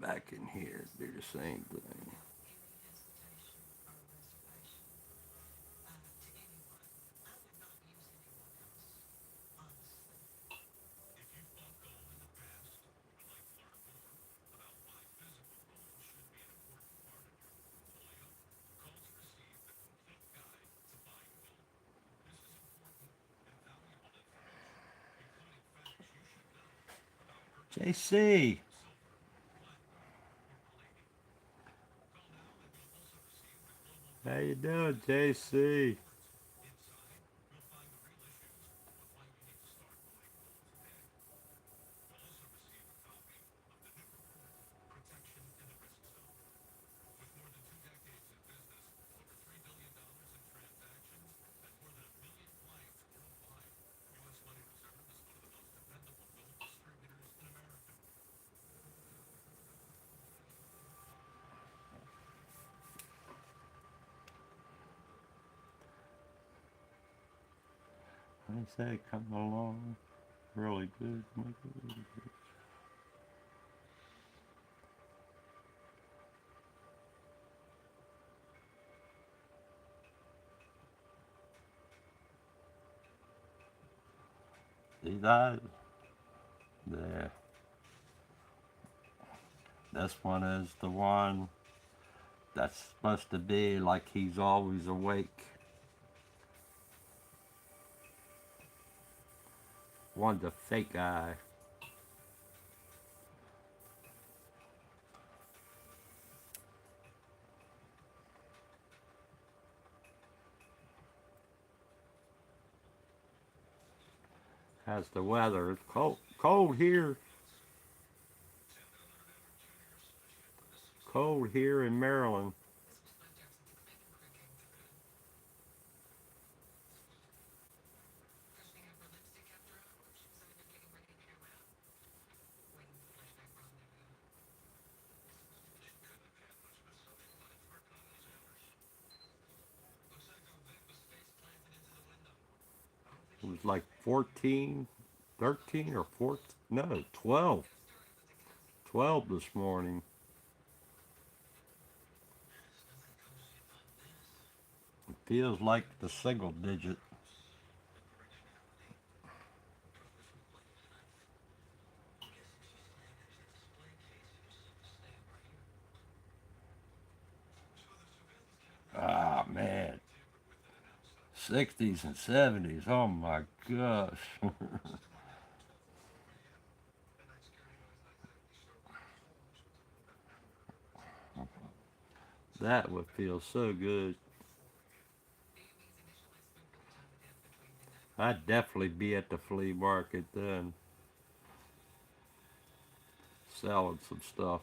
back in here, do the same thing. JC, how you doing, JC? I say coming along really good. See that? There. This one is the one that's supposed to be like he's always awake. One's a fake eye. How's the weather? It's cold here. Cold here in Maryland. It was like 14, 13 or 14, no, 12. 12 this morning. It feels like the single digit. Ah, man. 60s and 70s. Oh my gosh. That would feel so good. I'd definitely be at the flea market then, selling some stuff.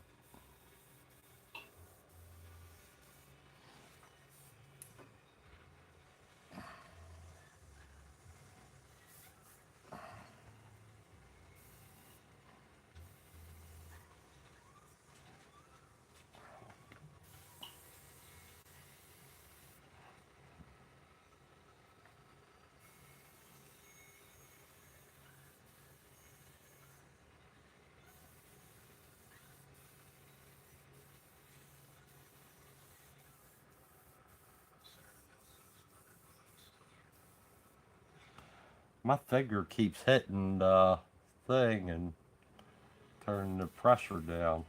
My finger keeps hitting the thing and turning the pressure down.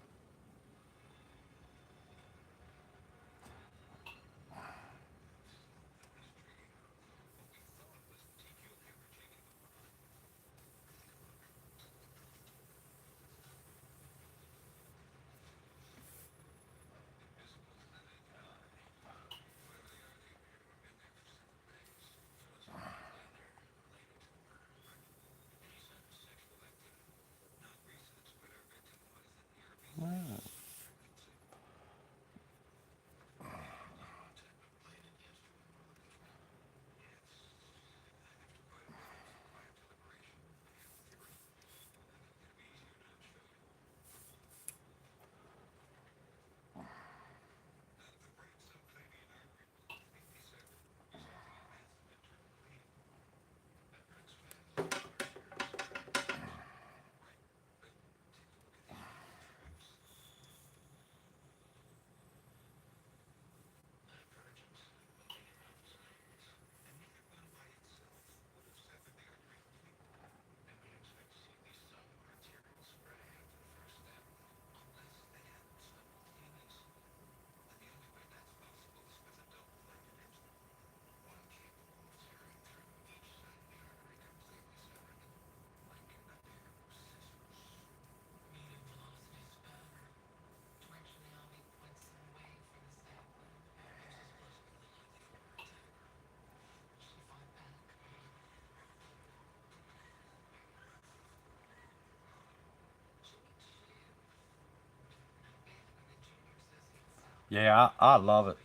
Yeah, I love it.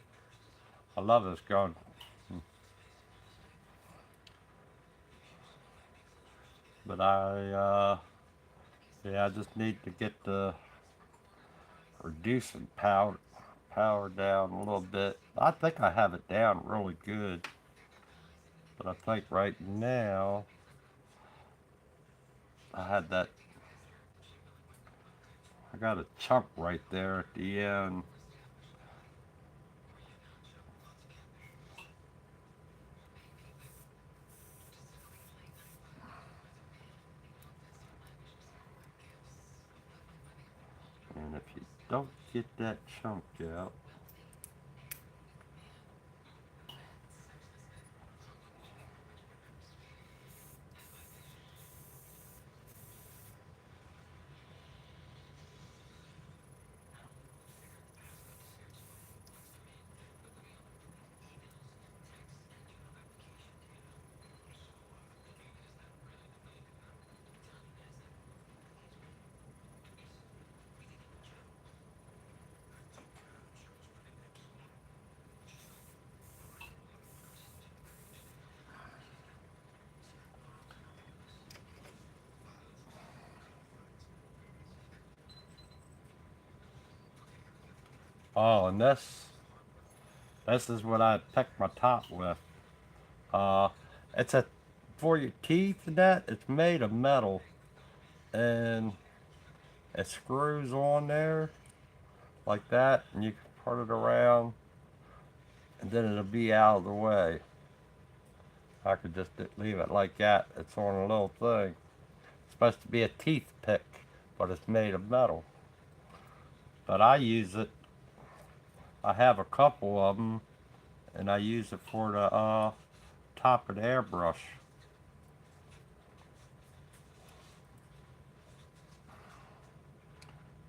I love this gun. But yeah, I just need to get the reducing power down a little bit. I think I have it down really good, but I think right now I had that. I got a chunk right there at the end. And if you don't get that chunk out, oh, and this is what I picked my top with. Uh, it's a for your teeth and that. It's made of metal, and it screws on there like that, and you can turn it around, and then it'll be out of the way. I could just leave it like that. It's on a little thing. It's supposed to be a teeth pick, but it's made of metal. But I use it. I have a couple of them, and I use it for the top of the airbrush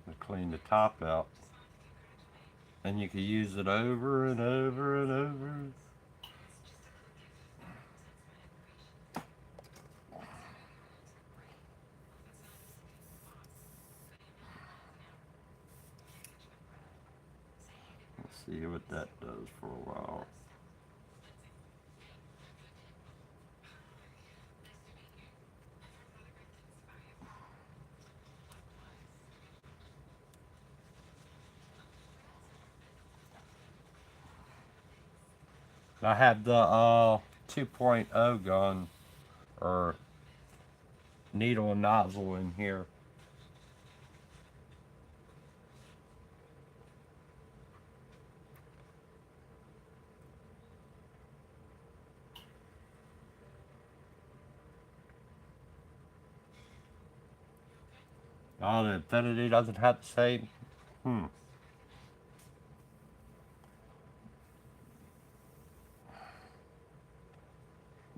to clean the top out. And you can use it over and over and over. Let's see what that does for a while. I have the 2.0 gun or needle and nozzle in here. Oh, the Infinity doesn't have the same. Hmm.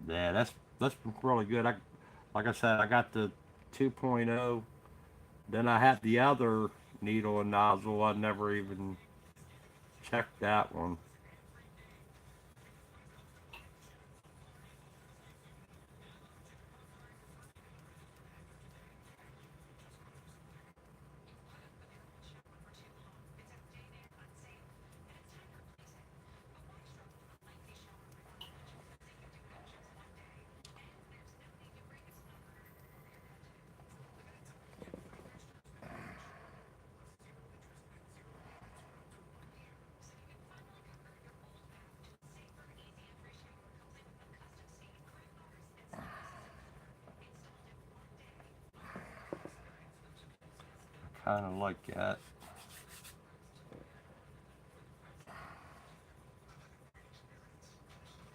Yeah, that's really good. Like I said, I got the 2.0. Then I had the other needle and nozzle. I never even checked that one. Kind of like that.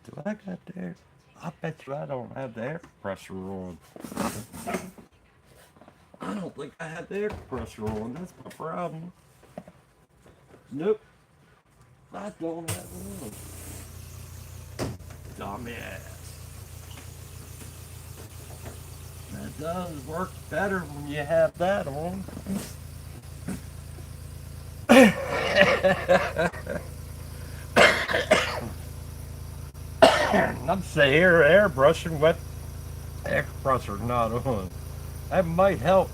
Do I got there? I bet you I don't have the air compressor on. I don't think I have the air compressor on. That's my problem. Nope, I don't have it on. Dumbass. That does work better when you have that on. I'm sitting here airbrushing with air compressor not on. That might help.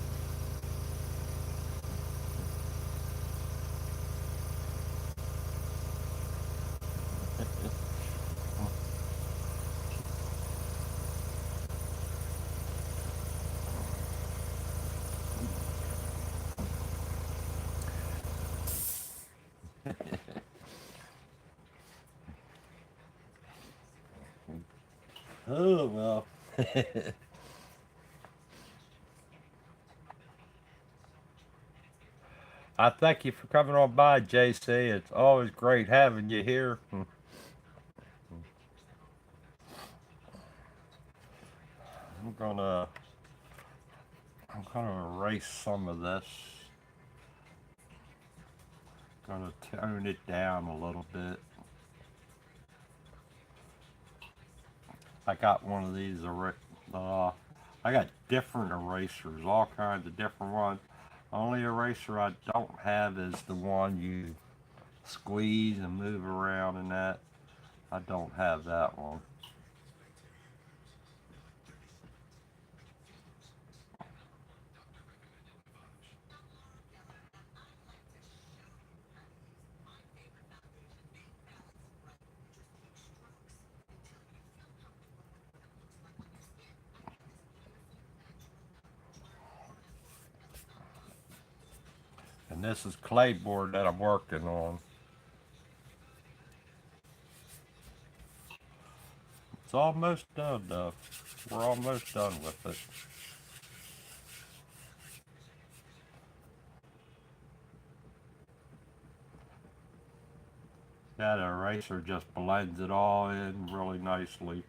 Oh, well. I thank you for coming on by, JC. It's always great having you here. I'm gonna I'm gonna erase some of this. Gonna tone it down a little bit. I got one of these uh, I got different erasers, all kinds of different ones. Only eraser I don't have is the one you squeeze and move around and that. I don't have that one. And this is clayboard that I'm working on. It's almost done though. We're almost done with it. That eraser just blends it all in really nicely.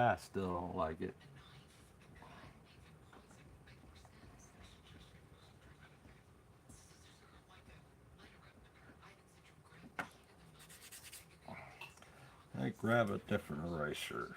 I still don't like it. I grab a different eraser.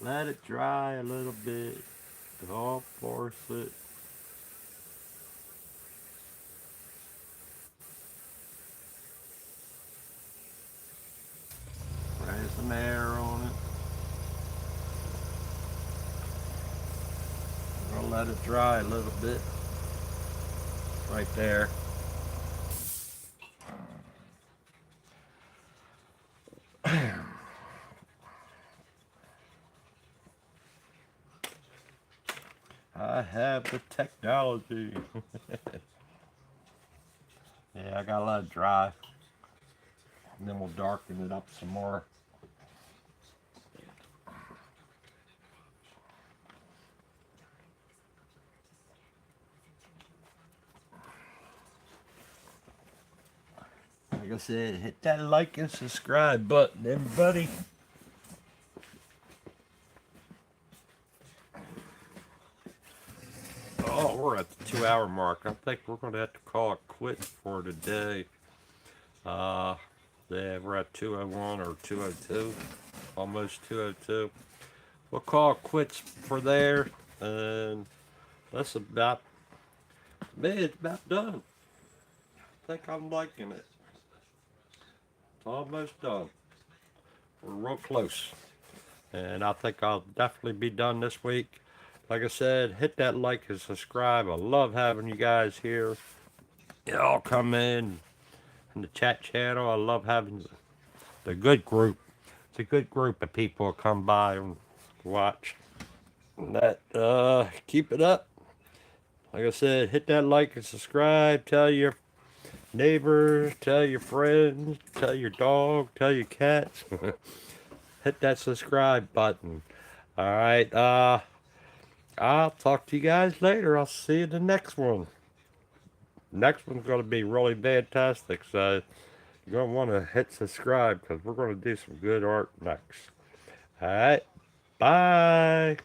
Let it dry a little bit. Don't force it. Spray some air on it. We'll let it dry a little bit. Right there. I have the technology. Yeah, I gotta let it dry. And then we'll darken it up some more. Like I said, hit that like and subscribe button, everybody. Oh, we're at the 2 hour mark. I think we're going to have to call it quits for today. Uh, yeah, we're at 201 or 202, almost 202. We'll call it quits for there, and that's about, man, it's about done. I think I'm liking it. It's almost done. We're real close. and I think I'll definitely be done this week. Like I said, hit that like and subscribe. I love having you guys here. Y'all come in the chat channel. I love having the good group. It's a good group of people who come by and watch. Keep it up. Like I said, hit that like and subscribe. Tell your neighbors, tell your friends, tell your dog, tell your cats. Hit that subscribe button. All right. I'll talk to you guys later. I'll see you in the next one. Next one's going to be really fantastic. So you're going to want to hit subscribe because we're going to do some good art next. All right. Bye.